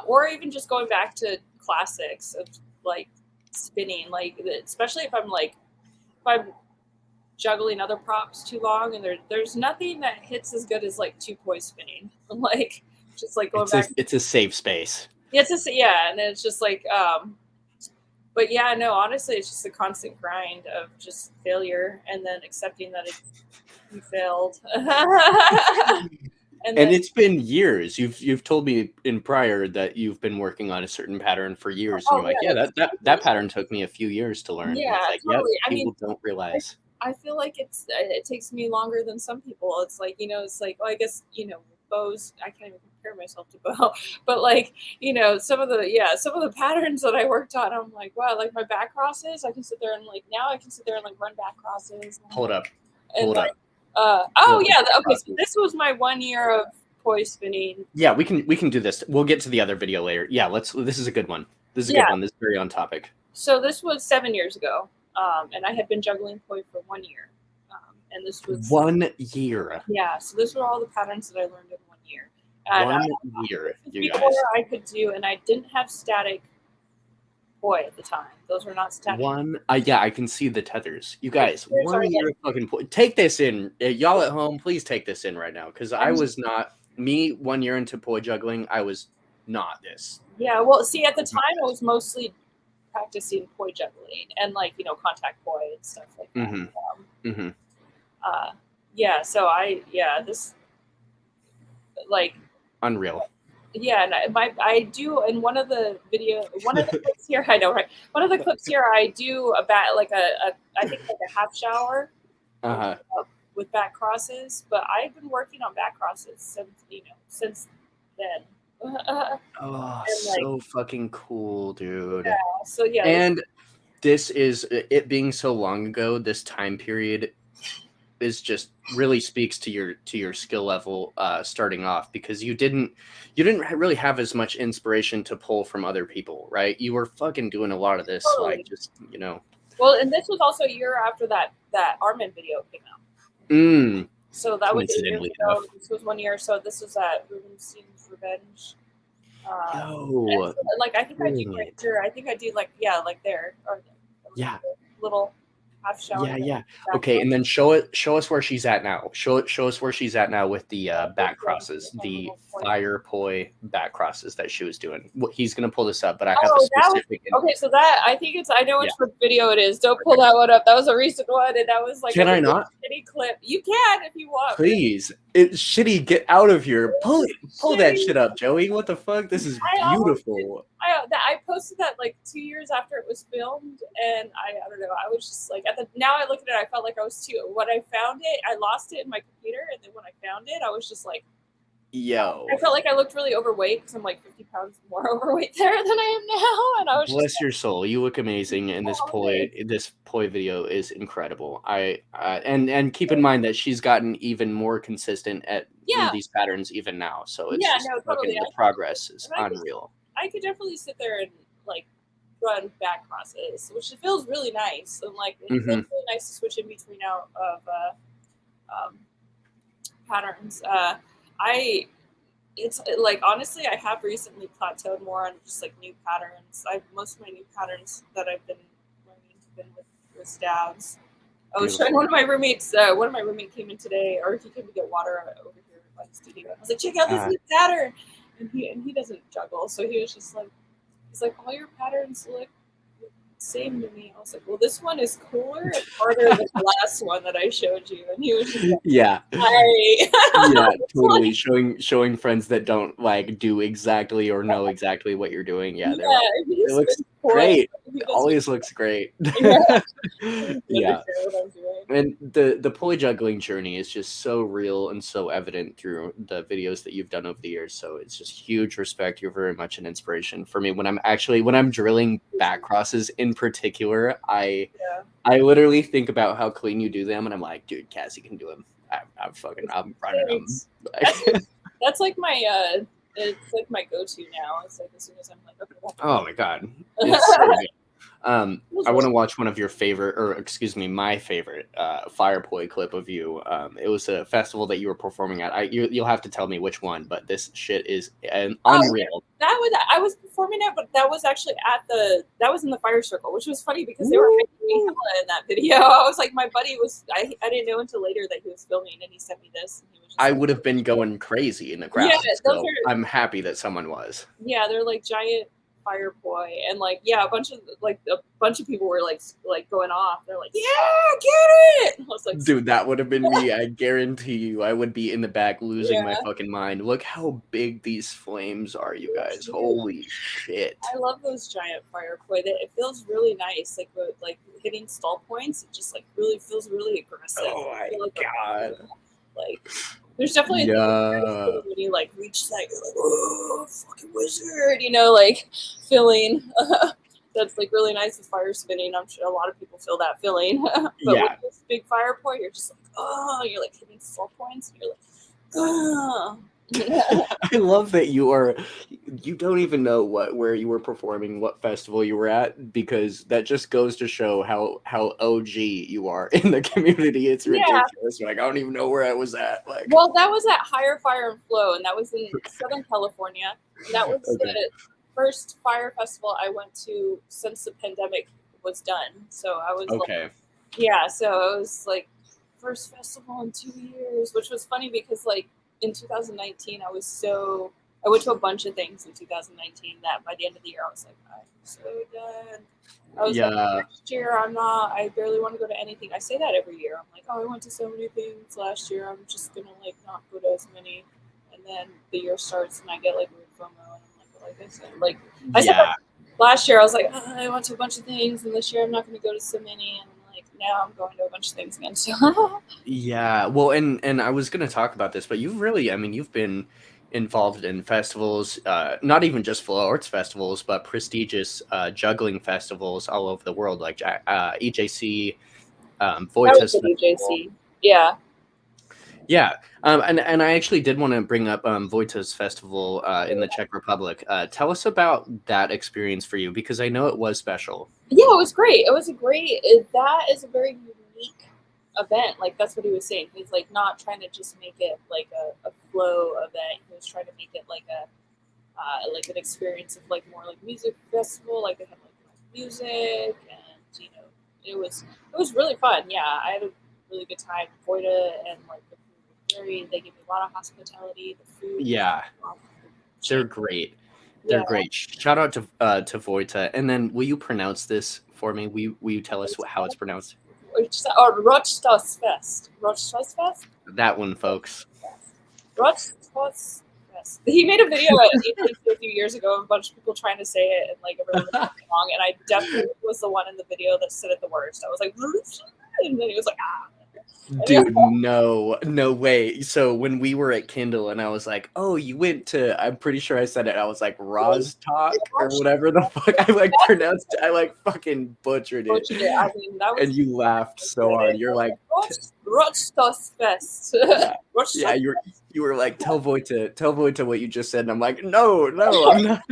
Or even just going back to classics of like spinning, like especially if I'm juggling other props too long, and there's nothing that hits as good as like two poi spinning. Like just like going back. It's a safe space. Yeah, yeah, and it's just like but yeah, no, honestly, it's just a constant grind of just failure and then accepting that you failed. And And then it's been years. You've told me in prior that you've been working on a certain pattern for years, and oh you're like, yeah, yeah, like that pattern took me a few years to learn. And yeah, it's like, yep, totally. I mean, people don't realize. I feel like it takes me longer than some people. It's like it's like, well, I guess bows. I can't even compare myself to bow, but like some of the patterns that I worked on, I'm like, wow, like my back crosses. I can sit there and like now I can sit there and like run back crosses. Hold up, And hold like up. oh What the yeah, back okay. So crosses? this was my 1 year of poi spinning. Yeah, we can do this. We'll get to the other video later. Yeah, this is a good one. This is a good Yeah. one. This is very on topic. So this was 7 years ago, and I had been juggling poi for 1 year, and this was 1 year. yeah. So those were all the patterns that I learned in 1 year. And 1 year, you before guys. I could do, and I didn't have static poi at the time. Those were not static. Yeah, I can see the tethers. You guys, Tethers are 1 year of fucking take this in. Y'all at home, please take this in right now, because I I'm- was not me 1 year into poi juggling. I was not this. Yeah, well, see, at the time I was mostly practicing poi juggling and like contact poi and stuff like that. Mm-hmm. Mm-hmm. Yeah, so this like Unreal. yeah, and I do in one of the clips here. I know, right? One of the clips here, I do a I think like a half shower Uh-huh. with back crosses, but I've been working on back crosses since then. Oh, And like, so fucking cool, dude. so yeah, And this is it being so long ago, this time period is just really speaks to your skill level starting off, because you didn't really have as much inspiration to pull from other people, right? You were fucking doing a lot of this totally. like just Well, and this was also a year after that Armin video came out. So that was 8 years coincidentally ago. enough. This was 1 year. So this was at ☠ᴜᴜᴜᴜᴜ Revenge. Yo, So, like I think I do bring right it. here. I think I do like like there or Yeah. little half shower. Yeah. Okay, and then show us where she's at now. Show us where she's at now with the back crosses. fire poi back crosses that she was doing. He's gonna pull this up, but I have a Oh, that was specific. okay. So that I think I know which Yeah. video it is. Don't pull that one up. That was a recent one, and that was like Can a I not? shitty clip. You can if you want. Please, it's shitty. Get out of here. Pull that Shitty. shit up, Joey. What the fuck? This is beautiful. I posted that like 2 years after it was filmed, and I don't know. I was just like now I look at it, I felt like I was too. When I found it, I lost it in my computer, and then when I found it, I was just like, yo. I felt like I looked really overweight because I'm like 50 pounds more overweight there than I am now, and I was bless your soul. You look amazing, and this poi video is incredible. And keep in mind that she's gotten even more consistent at these patterns even now. So it's totally. The progress is unreal. I could definitely sit there and like run back crosses, which feels really nice, and like it feels really nice to switch in between out of patterns. It's like honestly, I have recently plateaued more on just like new patterns. Most of my new patterns that I've been learning have been with stabs. I was showing one of my roommates. One of my roommate came in today, or he came to get water over here by the studio. I was like, check out this new pattern, and he doesn't juggle, so he was just like, he's like, all your patterns look the same to me. I was like, well, this one is cooler and harder than the last one that I showed you. And he was just like, yeah, totally. Like, showing friends that don't like do exactly or know exactly what you're doing. Yeah, it looks great. It always looks great. Yeah. And the poi juggling journey is just so real and so evident through the videos that you've done over the years. So it's just huge respect. You're very much an inspiration for me when I'm drilling back crosses in particular. I literally think about how clean you do them, and I'm like, dude, Cassie can do them. I'm running them. That's like my it's like my go-to now. It's like as soon as I'm like, okay. Oh my god, it's so good. I want to watch one of your favorite, or excuse me, my favorite fire poi clip of you. It was a festival that you were performing at. You'll have to tell me which one, but this shit is unreal. I was performing it, but that was actually that was in the fire circle, which was funny because they were making me hella in that video. I was like, my buddy was, I didn't know until later that he was filming, and he sent me this. And he was just I would have been going crazy in the crowd. So I'm happy that someone was. Yeah, they're like giant fire poi, and like a bunch of people were like going off. They're like, yeah, get it. I was like, dude, that would have been me. I guarantee you, I would be in the back losing my fucking mind. Look how big these flames are, you guys. Holy shit! I love those giant fire poi. It feels really nice, like hitting stall points. It just like really feels really aggressive. Oh my god! Like. There's definitely when you like reach that, you're like, oh, fucking wizard, like feeling. That's like really nice with fire spinning. I'm sure a lot of people feel that feeling. But with this big fire point, you're just like, oh, you're like hitting slow points, and you're like, oh. I love that you don't even know where you were performing, what festival you were at, because that just goes to show how OG you are in the community. It's ridiculous. Like, I don't even know where I was at. Like, well, that was at Higher Fire and Flow, and that was in Southern California. And that was the first fire festival I went to since the pandemic was done. So I was so it was like first festival in 2 years, which was funny because like in 2019 I went to a bunch of things in 2019 that by the end of the year I was like, I'm so done. I was like, next year I barely want to go to anything. I say that every year. I'm like, oh, I went to so many things last year, I'm just gonna like not go to as many. And then the year starts and I get like weird FOMO, and I'm like I said, I said that last year I was like, oh, I went to a bunch of things, and this year I'm not going to go to so many, and now I'm going to a bunch of things again. So well, and I was going to talk about this, but you've been involved in festivals, not even just Flow Arts festivals, but prestigious juggling festivals all over the world, like EJC, Voitas. EJC, and I actually did want to bring up Voitas Festival in the Czech Republic. Tell us about that experience for you, because I know it was special. Yeah, it was great. That is a very unique event. Like, that's what he was saying. He's like not trying to just make it like a flow event. He was trying to make it like like an experience of like more like music festival. Like they had like music, and it was really fun. Yeah, I had a really good time. Voida and like the They give me a lot of hospitality. The food, Yeah, they're great. They're yeah, great. Shout out to Vojta. And then will you pronounce this for me? Will you tell us how it's pronounced? or Rochstasfest. Rochstasfest? That one, folks. Rochstasfest. He made a video a few years ago of a bunch of people trying to say it, and like everyone was wrong. And I definitely was the one in the video that said it the worst. I was like, and then he was like, ah. Dude, no way. So when we were at Kindle and I was like, oh, you went to, I'm pretty sure I said it. I was like, Rostock or whatever the fuck I like pronounced it. I like fucking butchered it. I mean, that was, and you laughed so hard. You're like, Rochstasfest. yeah, you were like, tell Vojta what you just said. And I'm like, no, I'm not.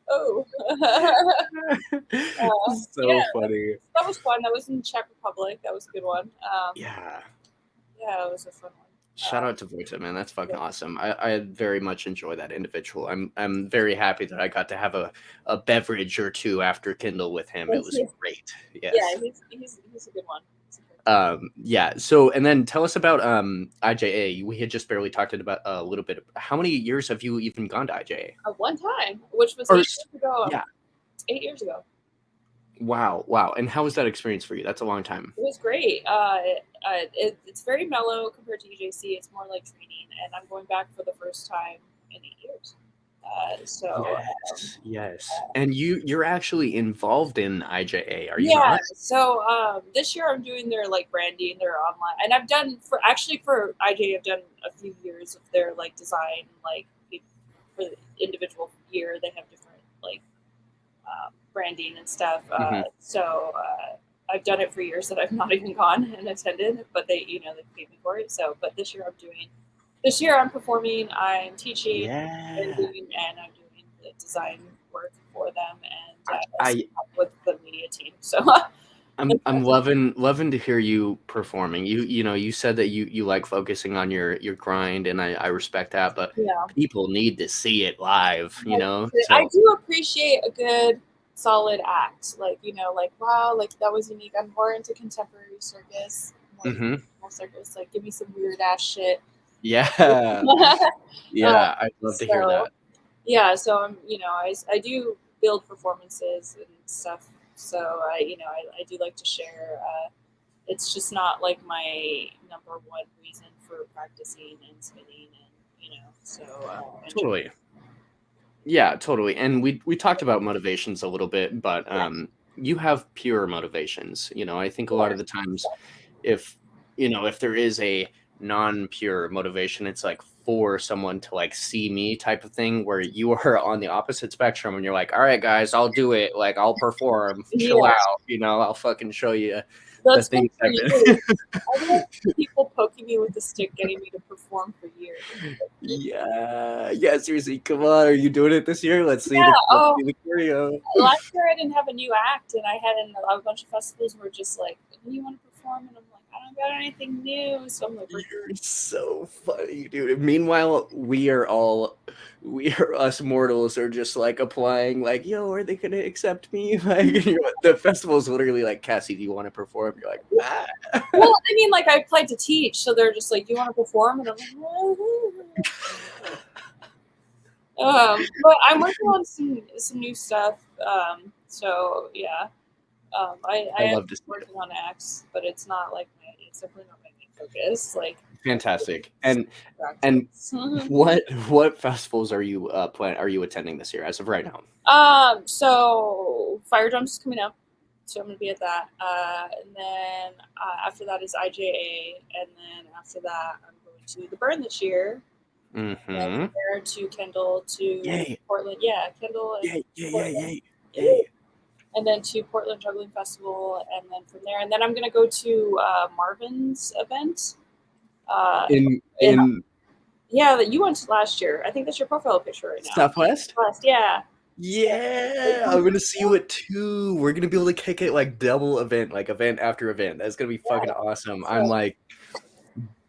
Oh. So funny. That was fun. That was in Czech Republic. That was a good one. Yeah, it was a fun one. Shout out to Vojta, man. That's fucking awesome. I very much enjoy that individual. I'm very happy that I got to have a beverage or two after Kindle with him. It was great. Yes. Yeah, he's a good one. Yeah. So, and then tell us about IJA. We had just barely talked about a little bit. How many years have you even gone to IJA? One time, which was 8 years ago. Yeah. 8 years ago. Wow. And how was that experience for you? That's a long time. It was great. It's very mellow compared to UJC. It's more like training, and I'm going back for the first time in 8 years. Yes. And you're actually involved in IJA, are you not? So this year I'm doing their like branding, their online, and I've done for IJA I've done a few years of their like design, like for the individual year they have different like branding and stuff. So I've done it for years that I've not even gone and attended, but they paid me for it. So, but this year I'm performing, I'm teaching, and I'm doing the design work for them, and I with the media team. So I'm loving to hear you performing. You said that you like focusing on your grind, and I respect that, but people need to see it live, So. I do appreciate a good solid act, like wow, like that was unique. I'm more into contemporary circus, circus, like give me some weird ass shit. Yeah. I'd love to hear that. Yeah, so I'm, I do build performances and stuff. So I do like to share. It's just not like my number one reason for practicing and spinning, and totally. Yeah, totally. And we talked about motivations a little bit, but you have pure motivations. I think a lot of the times, if there is a non-pure motivation, it's like for someone to like see me type of thing, where you are on the opposite spectrum and you're like, all right guys, I'll do it, like I'll perform, chill out, I'll fucking show you the things. I've had people poking me with a stick, getting me to perform for years. Yeah, seriously, come on, are you doing it this year? Let's see the choreo. Last year I didn't have a new act, and I had a bunch of festivals were just like, do you want to perform? And I'm like, I don't got anything new. So I'm like, you're so funny, dude. Meanwhile, us mortals are just like applying, like, yo, are they gonna accept me? Like, the festival's literally like, Cassie, do you want to perform? You're like, ah. Well, I mean, like, I applied to teach, so they're just like, do you want to perform? And I'm like, but I'm working on some new stuff. So yeah. I love working on acts, but it's definitely not my main focus. Like, fantastic. And what festivals are you attending this year as of right now? So Fire Drums is coming up, so I'm gonna be at that. And then after that is IJA, and then after that I'm going to the Burn this year. And from there to Kendall to Portland. Yeah, Kendall. And Yay. And then to Portland Juggling Festival, and then from there, and then I'm gonna go to Marvin's event. That you went to last year. I think that's your profile picture right now. Southwest. Yeah. Yeah, I'm gonna see you at 2. We're gonna be able to kick it like double event, like event after event. That's gonna be fucking awesome. I'm like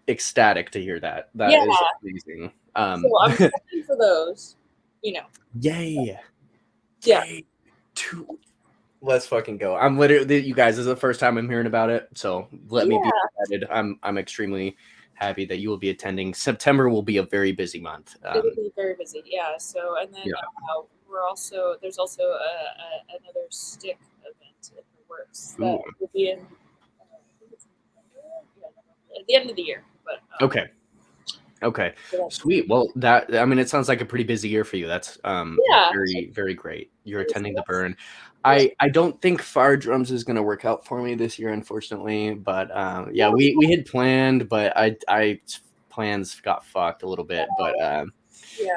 ecstatic to hear that. That is amazing. So I'm excited for those. Yay. Yeah. 2. Let's fucking go. I'm literally, you guys, this is the first time I'm hearing about it, so let me be excited. I'm extremely happy that you will be attending. September will be a very busy month. It'll be very busy. Yeah. So, and then Yeah. there's also another stick event in the works that Ooh. will be in, I think it's in November? Yeah, November, at the end of the year. But Okay. so that's Sweet. Well, it sounds like a pretty busy year for you. That's yeah. very, very great. You're attending the Yes. burn. Yeah. I don't think fire drums is gonna work out for me this year, unfortunately. But yeah, we had planned, but I plans got fucked a little bit. But Yeah.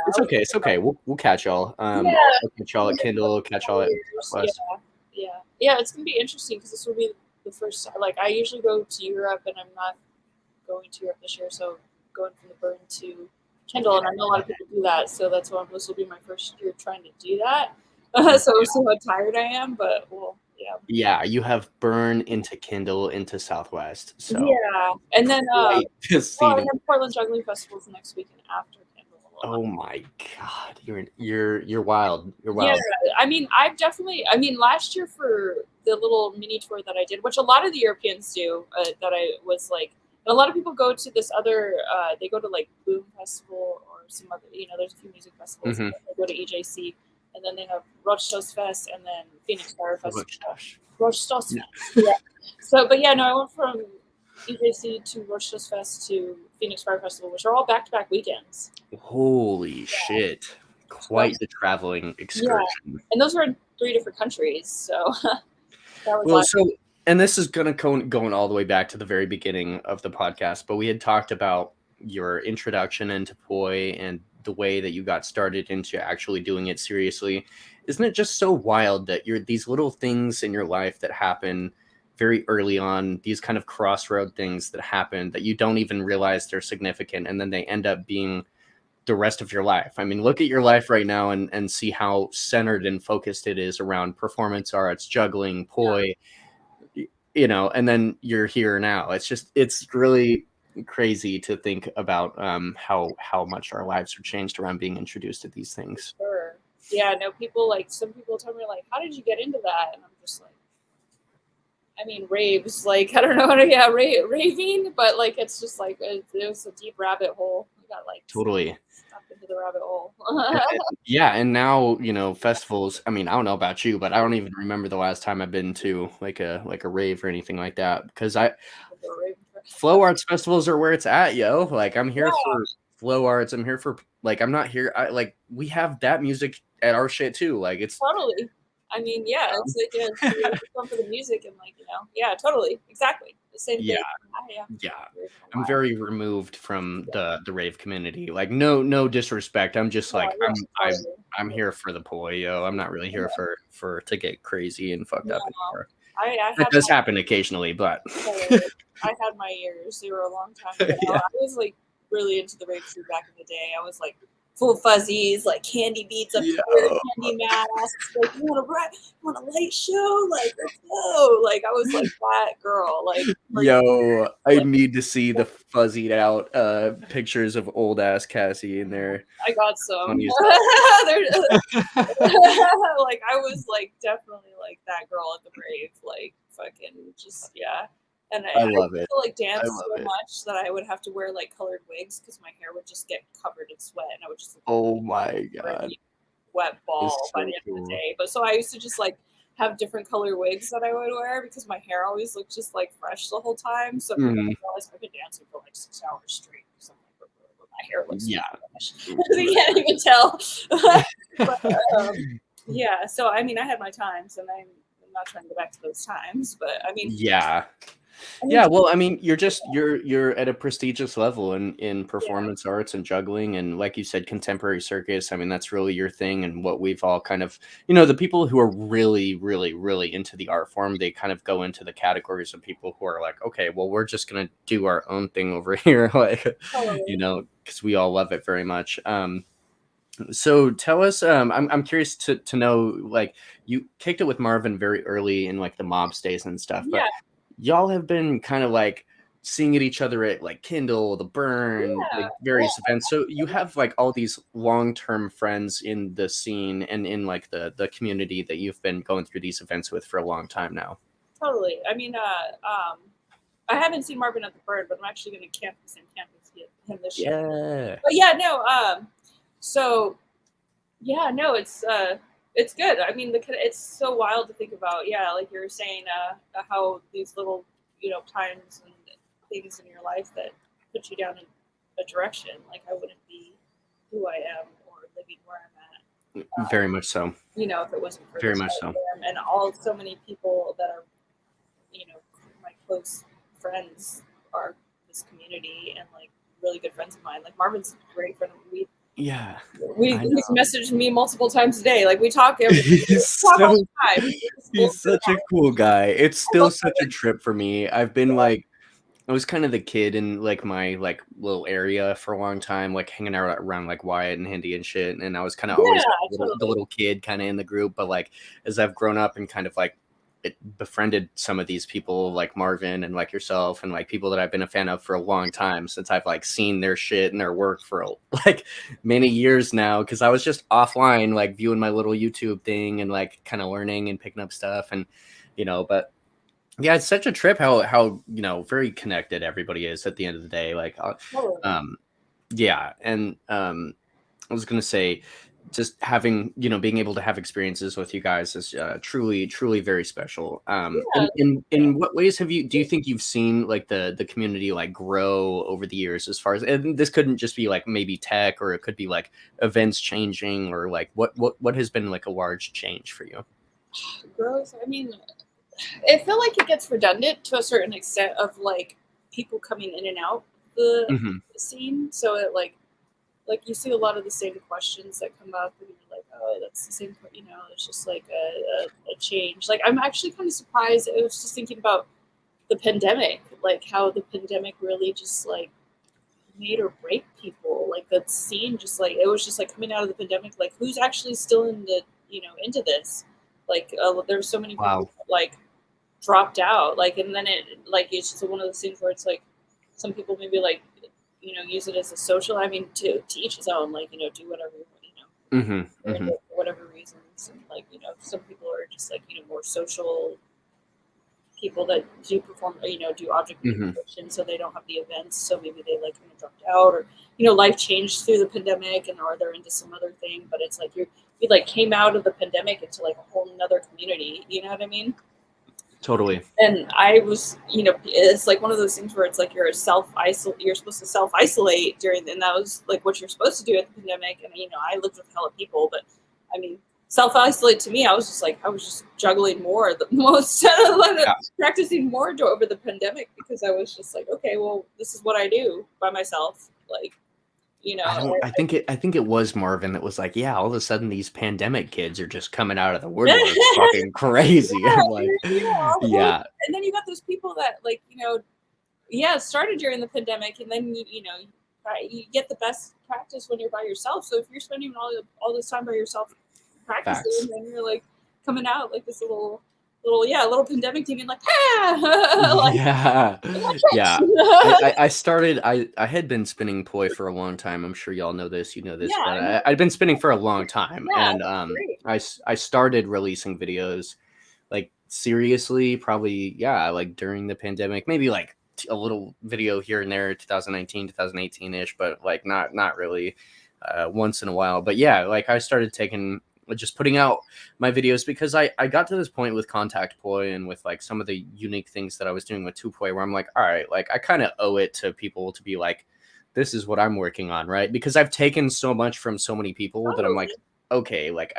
it's okay. It's okay. We'll catch y'all. Yeah. I'll catch y'all at Kindle. Catch y'all at Yeah. Southwest. Yeah. It's gonna be interesting because this will be the first time. Like I usually go to Europe, and I'm not going to Europe this year, so going from the burn to Kindle, and I know a lot of people do that, so that's why this will be my first year trying to do that. So I'm so tired I am, but well, yeah. Yeah, you have burn into Kindle into Southwest. So Yeah, and then right to see and then Portland Juggling Festival is next weekend after Kindle. Oh my God, you're wild. You're Yeah, wild. I mean, last year for the little mini tour that I did, which a lot of the Europeans do, that I was like, a lot of people go to this other, they go to like Boom Festival or some other, there's a few music festivals. Mhm. And then they go to EJC, and then they have Rochtos Fest, and then Phoenix Fire Festival. Rochtos Fest. Yeah. So, but yeah, no, I went from EJC to Rochtos Fest to Phoenix Fire Festival, which are all back-to-back weekends. Holy shit! Quite the traveling excursion. And those were in 3 different countries, so that was Well, awesome. so and this is gonna going all the way back to the very beginning of the podcast, but we had talked about your introduction into poi and the way that you got started into actually doing it seriously. Isn't it just so wild that you're these little things in your life that happen very early on, these kind of crossroad things that happen that you don't even realize they're significant, and then they end up being the rest of your life. I mean, look at your life right now and see how centered and focused it is around performance arts, juggling, poi, and then you're here now. It's really crazy to think about how much our lives are changed around being introduced to these things. Sure. Yeah, no, some people tell me like, how did you get into that? And I'm just like, I mean, raves, like, I don't know, raving, but like, it's just like, it was a deep rabbit hole. We got like Totally. stuck into the rabbit hole. Yeah, and now, festivals, I mean, I don't know about you, but I don't even remember the last time I've been to like a rave or anything like that, because flow arts festivals are where it's at, yo. Like I'm here for flow arts. I'm here for I'm not here. We have that music at our shit too. Like it's totally. I mean, yeah, it's like it's fun for the music and yeah, totally, exactly the same thing. Yeah. I'm very removed from the rave community. Like no disrespect. I'm just like I'm here for the poi, yo. I'm not really here for to get crazy and fucked up anymore. That does happen occasionally, but I had my years. They were a long time ago. Yeah. I was like really into the rave scene back in the day. I was like full fuzzies, like candy beads up here, candy masks. Like, you want a light show? Like, let's go. Like, I was like that girl. Like yo, I need to see the fuzzied out pictures of old ass Cassie in there. I got some. Like, I was like definitely like that girl at the rave. Like, fucking just And I love it. Like dance so much that I would have to wear like colored wigs because my hair would just get covered in sweat and I would just oh my god, wet ball by the end of the day. But so I used to just like have different color wigs that I would wear because my hair always looked just like fresh the whole time. So I realized I've been dancing for like 6 hours straight. So I'm like, my hair looks fresh. You can't even tell. But, yeah. So I mean, I had my times, and I'm not trying to go back to those times. But I mean, well, I mean, you're at a prestigious level in performance arts and juggling, and like you said, contemporary circus. I mean, that's really your thing, and what we've all kind of, the people who are really, really, really into the art form, they kind of go into the categories of people who are like, okay, well, we're just gonna do our own thing over here, like, because we all love it very much. So tell us, I'm curious to know, like, you kicked it with Marvin very early in like the mob stays and stuff, but y'all have been kind of like seeing at each other at like Kindle, the Burn, like various events. So you have like all these long-term friends in the scene and in like the community that you've been going through these events with for a long time now. Totally. I mean, I haven't seen Marvin at the Bird, but I'm actually going to camp the same campus with him this year. Yeah. But yeah, no. So yeah, no, it's good. I mean, it's so wild to think about. Yeah, like you were saying, how these little, times and things in your life that put you down in a direction. Like I wouldn't be who I am or living where I'm at. Very much so. If it wasn't for Very this much so. program and so many people that are, my close friends are this community and like really good friends of mine. Like Marvin's a great friend. He's messaged me multiple times a day. Like we talk all the time. He's such a cool guy. It's still such a trip for me. I've been like, I was kind of the kid in like my like little area for a long time, like hanging out around like Wyatt and Hindi and shit. And I was kind of always the little kid kind of in the group. But like as I've grown up and kind of like befriended some of these people like Marvin and like yourself and like people that I've been a fan of for a long time, since I've like seen their shit and their work for like many years now, because I was just offline like viewing my little YouTube thing and like kind of learning and picking up stuff and but yeah, it's such a trip how very connected everybody is at the end of the day. Like yeah, and I was gonna say, just having being able to have experiences with you guys is truly very special. In what ways do you think you've seen like the community like grow over the years, as far as, and this couldn't just be like maybe tech, or it could be like events changing, or like what has been like a large change for you? Growth, I mean, I feel like it gets redundant to a certain extent of like people coming in and out the scene, so it like you see a lot of the same questions that come up, and you're like, oh, that's the same. It's just like a change. Like I'm actually kind of surprised. I was just thinking about the pandemic, like how the pandemic really just like made or break people. Like that scene, just like it was just like coming out of the pandemic. Like who's actually still in the into this? Like there's so many people that, like dropped out. Like and then it's just one of those things where it's like some people maybe like use it as a social. I mean, to each his own. Like do whatever for whatever reasons. And like some people are just like more social people that do perform, do object manipulation, so they don't have the events. So maybe they like kind of dropped out, or life changed through the pandemic, or they're into some other thing. But it's like you like came out of the pandemic into like a whole nother community. You know what I mean? Totally. And I was, it's like one of those things where it's like you're supposed to self-isolate during, and that was like what you're supposed to do at the pandemic. And I lived with hella people, but I mean, self-isolate to me, I was just juggling more the most, practicing more over the pandemic, because I was just like, okay, well, this is what I do by myself, like. I think it was Marvin that was like, yeah, all of a sudden these pandemic kids are just coming out of the woodwork fucking crazy. I'm like, yeah. And then you got those people that like, started during the pandemic, and then you get the best practice when you're by yourself. So if you're spending all this time by yourself practicing, then you're like coming out like this little pandemic team, and like, like, yeah. I had been spinning poi for a long time. I'm sure y'all know this, but I'd been spinning for a long time, and I started releasing videos like seriously probably like during the pandemic, maybe like a little video here and there, 2019 2018ish, but like not really once in a while. But yeah, like I started just putting out my videos, because I got to this point with contact poi and with like some of the unique things that I was doing with two poi, where I'm like, all right, like I kind of owe it to people to be like, this is what I'm working on, right? Because I've taken so much from so many people that I'm like, okay, like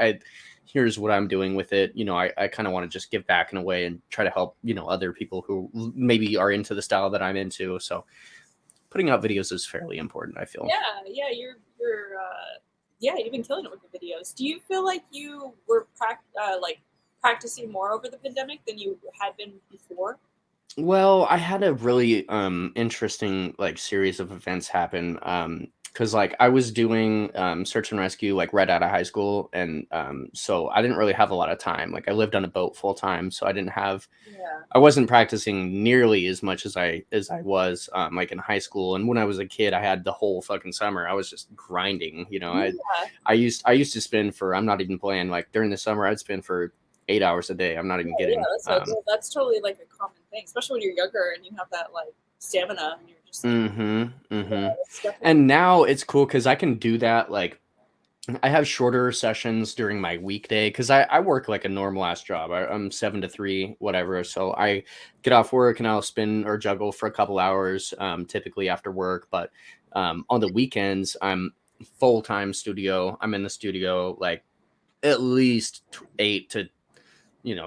here's what I'm doing with it. I kind of want to just give back in a way and try to help, other people who maybe are into the style that I'm into. So putting out videos is fairly important, I feel. Yeah, you've been killing it with the videos. Do you feel like you were practicing more over the pandemic than you had been before? Well, I had a really interesting like series of events happen, because like I was doing search and rescue like right out of high school, and so I didn't really have a lot of time. Like I lived on a boat full time, so I wasn't practicing nearly as much as I was like in high school. And when I was a kid, I had the whole fucking summer. I was just grinding. I used to spin for, I'm not even playing, like during the summer I'd spin for 8 hours a day. I'm not even kidding. That's totally like a common thing, especially when you're younger and you have that like stamina and you're just like, it's definitely And now it's cool because I can do that. Like, I have shorter sessions during my weekday because I work like a normal ass job. I'm 7 to 3, whatever. So I get off work and I'll spin or juggle for a couple hours, typically after work. But on the weekends, I'm full time studio. I'm in the studio like at least 8 to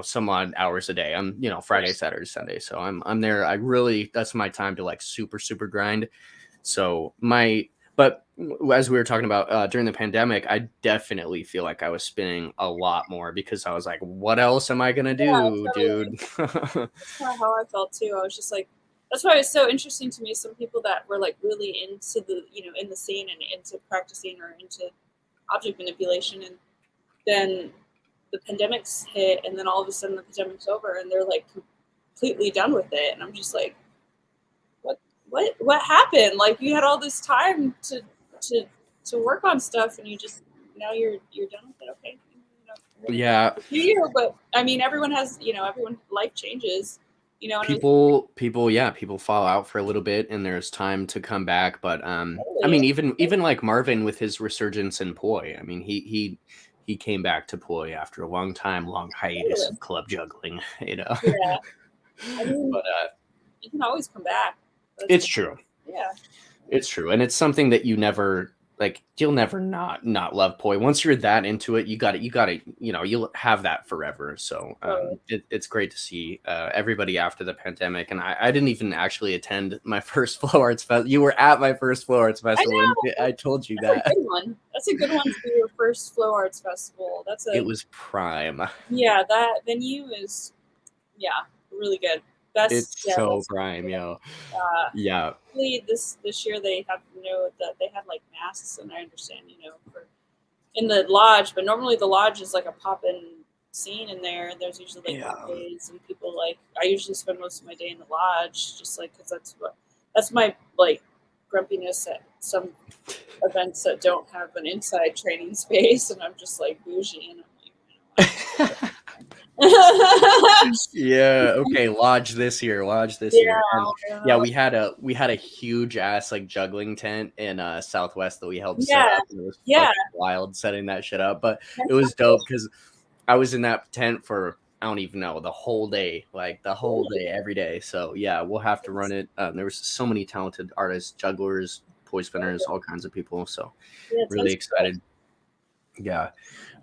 some odd hours a day. I'm Friday, Saturday, Sunday. So I'm there. I really that's my time to like super grind. So but as we were talking about during the pandemic, I definitely feel like I was spinning a lot more because I was like, what else am I gonna yeah, do, totally. dude? That's kind of how I felt too. I was just like, that's why it's so interesting to me. Some people that were like really into the, in the scene and into practicing or into object manipulation, and then the pandemic's hit, and then all of a sudden the pandemic's over, and they're like completely done with it. And I'm just like, what happened? Like you had all this time to work on stuff, and now you're done with it. Okay, Yeah, but I mean, everyone has, everyone life changes, and people fall out for a little bit and there's time to come back. But I mean, even like Marvin with his resurgence in poi, I mean, he came back to poi after a long hiatus of club juggling. Yeah, I mean, But you can always come back. it's true. Yeah. It's true. And it's something that you'll never not love poi. Once you're that into it, you got to, you'll have that forever. So it's great to see everybody after the pandemic. And I didn't even actually attend my first Flow Arts Festival. You were at my first Flow Arts Festival. I told you that. That's a good one. That's a good one to be your first Flow Arts Festival. It was prime. Yeah, that venue is, really good. It's so prime, yo. Yeah. This year they have that they had like masks, and I understand, for in the lodge, but normally the lodge is like a pop-in scene in there. There's usually like days, and people like I usually spend most of my day in the lodge, just like because that's my like grumpiness at some events that don't have an inside training space, and I'm just like bougie, and I'm like, Yeah, okay, lodge this year. And, yeah, we had a huge ass like juggling tent in Southwest that we helped set up, and it was fucking wild setting that shit up, but it was dope because I was in that tent for I don't even know the whole day, like the whole day every day. So yeah, we'll have to run it. There was so many talented artists, jugglers, poi spinners, all kinds of people, so really excited. Yeah.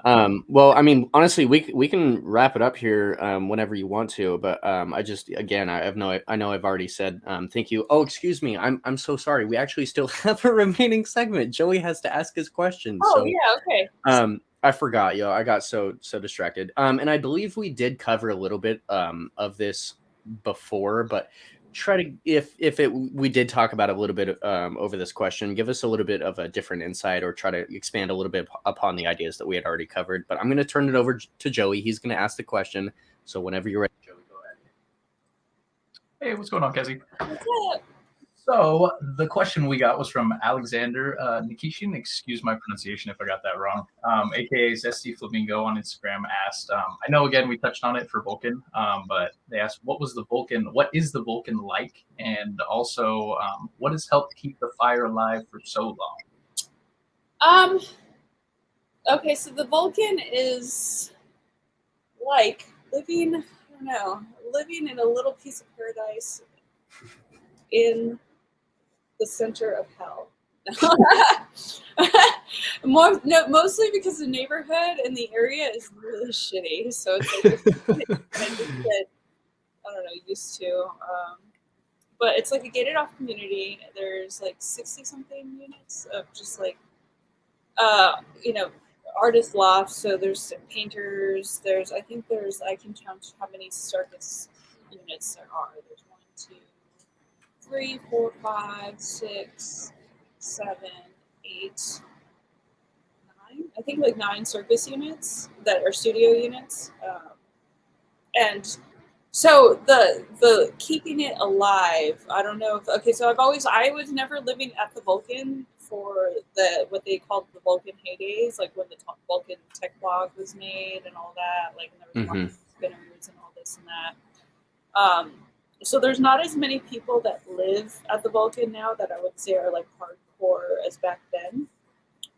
Well, I mean, honestly, we can wrap it up here whenever you want to, but I just again, I know I've already said thank you. Oh, excuse me, I'm so sorry. We actually still have a remaining segment. Joey has to ask his questions. Oh, yeah, okay. I forgot, yo. I got so distracted. And I believe we did cover a little bit of this before, but try to we did talk about it a little bit over this question, give us a little bit of a different insight or try to expand a little bit upon the ideas that we had already covered. But I'm going to turn it over to Joey. He's going to ask the question, so whenever you're ready, Joey, go ahead. Hey, what's going on, Kezzy? So the question we got was from Alexander Nikishin. Excuse my pronunciation if I got that wrong. AKA Zesty Flamingo on Instagram asked, I know again we touched on it for Vulcan, but they asked what is the Vulcan like? And also what has helped keep the fire alive for so long? Okay, so the Vulcan is like living in a little piece of paradise in the center of hell. Mostly because the neighborhood and the area is really shitty. So it's like I just get, I don't know, used to. But it's like a gated off community. There's like 60 something units of just like, artist lofts. So there's painters. I can count how many circus units there are. There's 1, 2, 3, 4, 5, 6, 7, 8, 9. I think like 9 circus units that are studio units, and so the keeping it alive. I don't know if So I was never living at the Vulcan for what they called the Vulcan heydays, like when the Vulcan tech blog was made and all that. Like and there was spinners and all this and that. So there's not as many people that live at the Vulcan now that I would say are like hardcore as back then,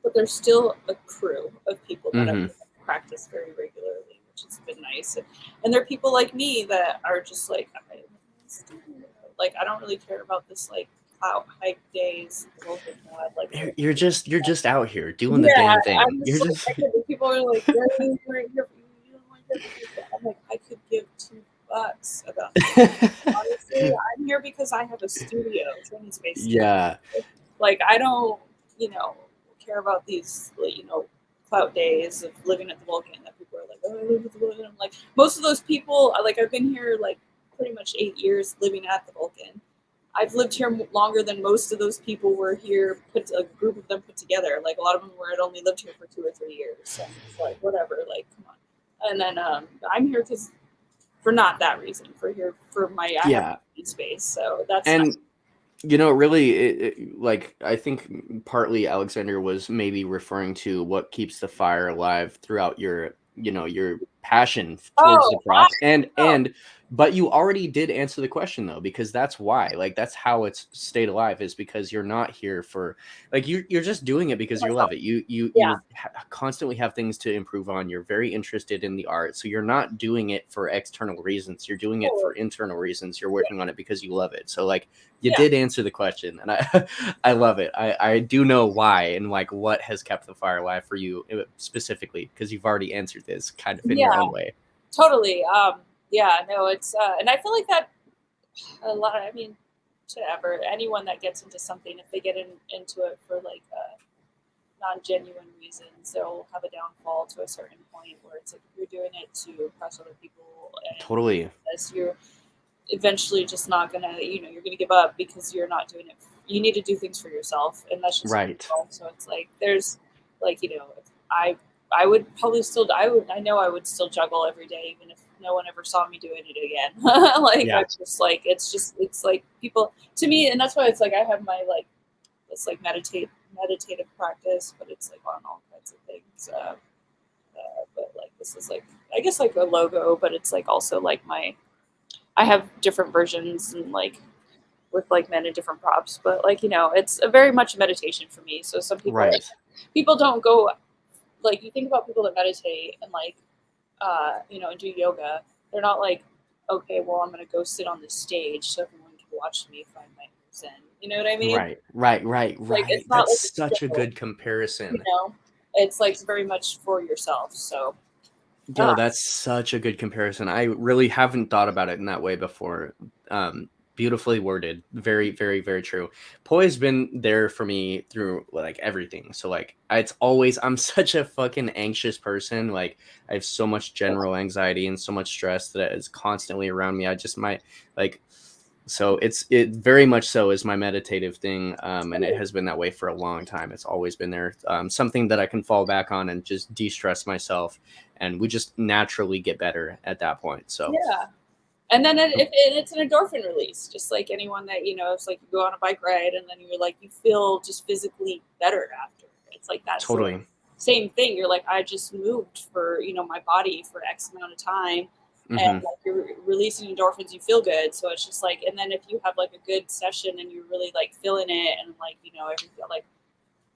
but there's still a crew of people that Mm-hmm. have practiced very regularly, which has been nice. And there are people like me that are just like, like I don't really care about this like clout hype days. Like You're just out here doing the yeah, damn thing. I'm You're just just like, people are like, you don't like that. I'm like, I could give $2 about that. Honestly, I'm here because I have a studio, training space. yeah. Like, I don't, care about these, clout days of living at the Vulcan that people are like, oh, I live at the Vulcan. I'm like, most of those people, like, I've been here like pretty much 8 years living at the Vulcan. I've lived here longer than most of those people were here, a group of them put together. Like, a lot of them had only lived here for 2 or 3 years. So it's like, whatever, like, come on. And then I'm here for not that reason, for my I have space. So that's and really, like I think partly Alexander was maybe referring to what keeps the fire alive throughout your passion towards the props, but you already did answer the question though, because that's why, like, that's how it's stayed alive, is because you're not here for, like, you're just doing it because you love it. You constantly have things to improve on. You're very interested in the art, so you're not doing it for external reasons. You're doing it for internal reasons. You're working on it because you love it. So like, you did answer the question, and I love it. I do know why and like what has kept the fire alive for you specifically, because you've already answered this kind of in your own way. Totally. It's and I feel like that a lot. I mean, anyone that gets into something, if they get into it for like non-genuine reasons, they'll have a downfall to a certain point where it's like, if you're doing it to impress other people, and totally, you're eventually just not gonna, you're gonna give up because you're not doing it. You need to do things for yourself, and that's just right. So it's like, there's like, I would probably still, I know I would still juggle every day, even if no one ever saw me doing it again. Like, I just like, it's like people to me, and that's why it's like, I have my like, this like meditative practice, but it's like on all kinds of things. But like, this is like, I guess like a logo, but it's like also like I have different versions and like with like men and different props, but like, it's a very much meditation for me. So some people, people don't go, like, you think about people that meditate and like, and do yoga. They're not like, okay, well, I'm going to go sit on this stage so everyone can watch me find my zen. You know what I mean? Right. Like, it's not That's like such a good comparison. It's like very much for yourself. So. That's such a good comparison. I really haven't thought about it in that way before. Beautifully worded. Very, very, very true. Poi's been there for me through like everything. So like, I'm such a fucking anxious person. Like, I have so much general anxiety and so much stress that is constantly around me. I just might like, so it very much so is my meditative thing. And it has been that way for a long time. It's always been there. Something that I can fall back on and just de-stress myself. And we just naturally get better at that point. So yeah. And then it's an endorphin release, just like anyone that, it's like you go on a bike ride and then you're like, you feel just physically better after. It's like that totally same thing. You're like, I just moved for, my body for X amount of time. And like, you're releasing endorphins, you feel good. So it's just like, and then if you have like a good session and you're really like feeling it and like, everything,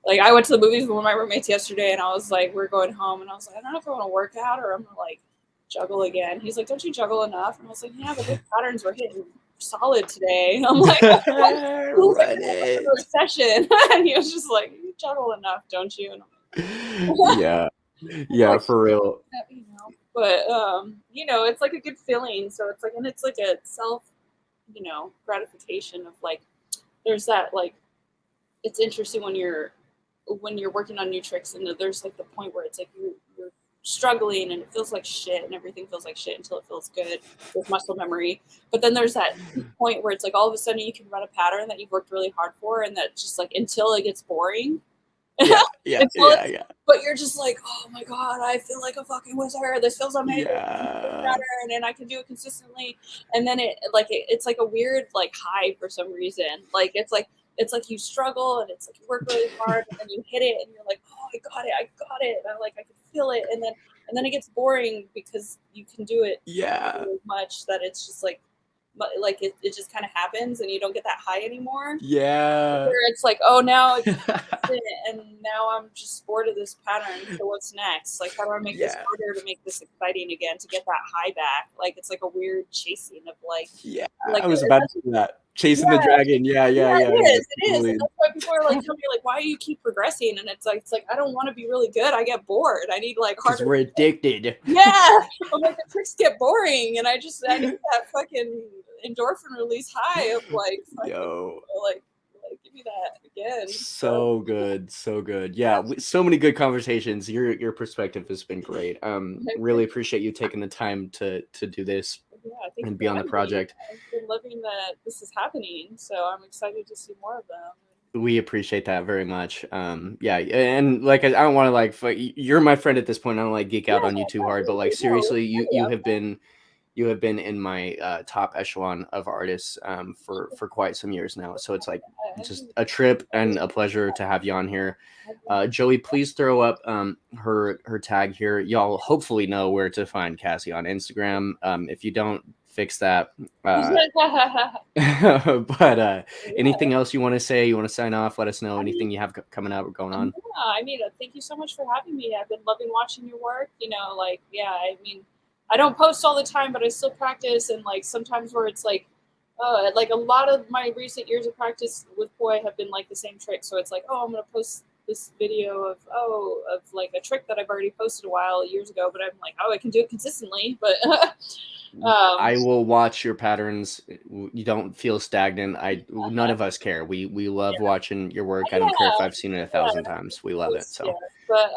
like I went to the movies with one of my roommates yesterday and I was like, we're going home and I was like, I don't know if I want to work out or I'm gonna like juggle again. He's like, don't you juggle enough? And I was like, yeah, but those patterns were hitting solid today. I'm like, session. And he was just like, you juggle enough, don't you? And I'm like, yeah, like, for real. But it's like a good feeling. So it's like, and it's like a self, gratification of like, there's that like, it's interesting when you're working on new tricks and there's like the point where it's like you're struggling and it feels like shit and everything feels like shit until it feels good with muscle memory. But then there's that point where it's like all of a sudden you can run a pattern that you've worked really hard for and that just like until it gets boring. Yeah. But you're just like, oh my God, I feel like a fucking wizard. This feels amazing. Pattern and I can do it consistently. And then it's like a weird like high for some reason. Like it's like you struggle and it's like you work really hard and then you hit it and you're like, oh, I got it. And I can feel it. And then it gets boring because you can do it so much that it's just like like it just kind of happens and you don't get that high anymore. Yeah. Where it's like, oh, now it's and now I'm just bored of this pattern. So what's next? Like, how do I make this harder to make this exciting again, to get that high back? Like, it's like a weird chasing of like, I was about to do that. Chasing the dragon. Yeah. It is. Totally. And that's why people are like, tell me like, why do you keep progressing? And it's like I don't want to be really good. I get bored. I need like harder. We're addicted. Yeah. I'm like, the tricks get boring, and I need that fucking endorphin release high of like, fucking, like give me that again. So good. Yeah, so many good conversations. Your perspective has been great. Really appreciate you taking the time to do this and be on the project. I've been loving that this is happening, so I'm excited to see more of them. We appreciate that very much. And like I don't want to like you're my friend at this point. I don't like geek out on you too hard, but like seriously, you have been in my top echelon of artists for quite some years now. So it's like just a trip and a pleasure to have you on here. Joey, please throw up her tag here. Y'all hopefully know where to find Cassie on Instagram. If you don't, fix that. But anything else you want to say? You want to sign off? Let us know anything you have coming up or going on. Yeah, I mean, thank you so much for having me. I've been loving watching your work. You know, like, I mean, I don't post all the time, but I still practice. And like sometimes where it's like a lot of my recent years of practice with Poi have been like the same trick. So it's like, oh, I'm going to post this video of like a trick that I've already posted years ago, but I'm like, oh, I can do it consistently. But I will watch your patterns. You don't feel stagnant. None of us care. We love watching your work. I don't care if I've seen it 1,000 times. We love it. So but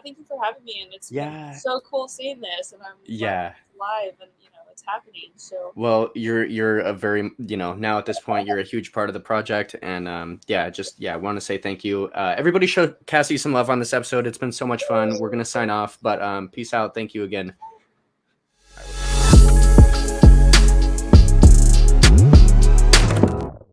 thank you for having me, and it's been so cool seeing this, and I'm live, and it's happening. So well, you're a very now at this point you're a huge part of the project, and I want to say thank you. Everybody show Cassie some love on this episode. It's been so much fun. We're gonna sign off, but peace out. Thank you again.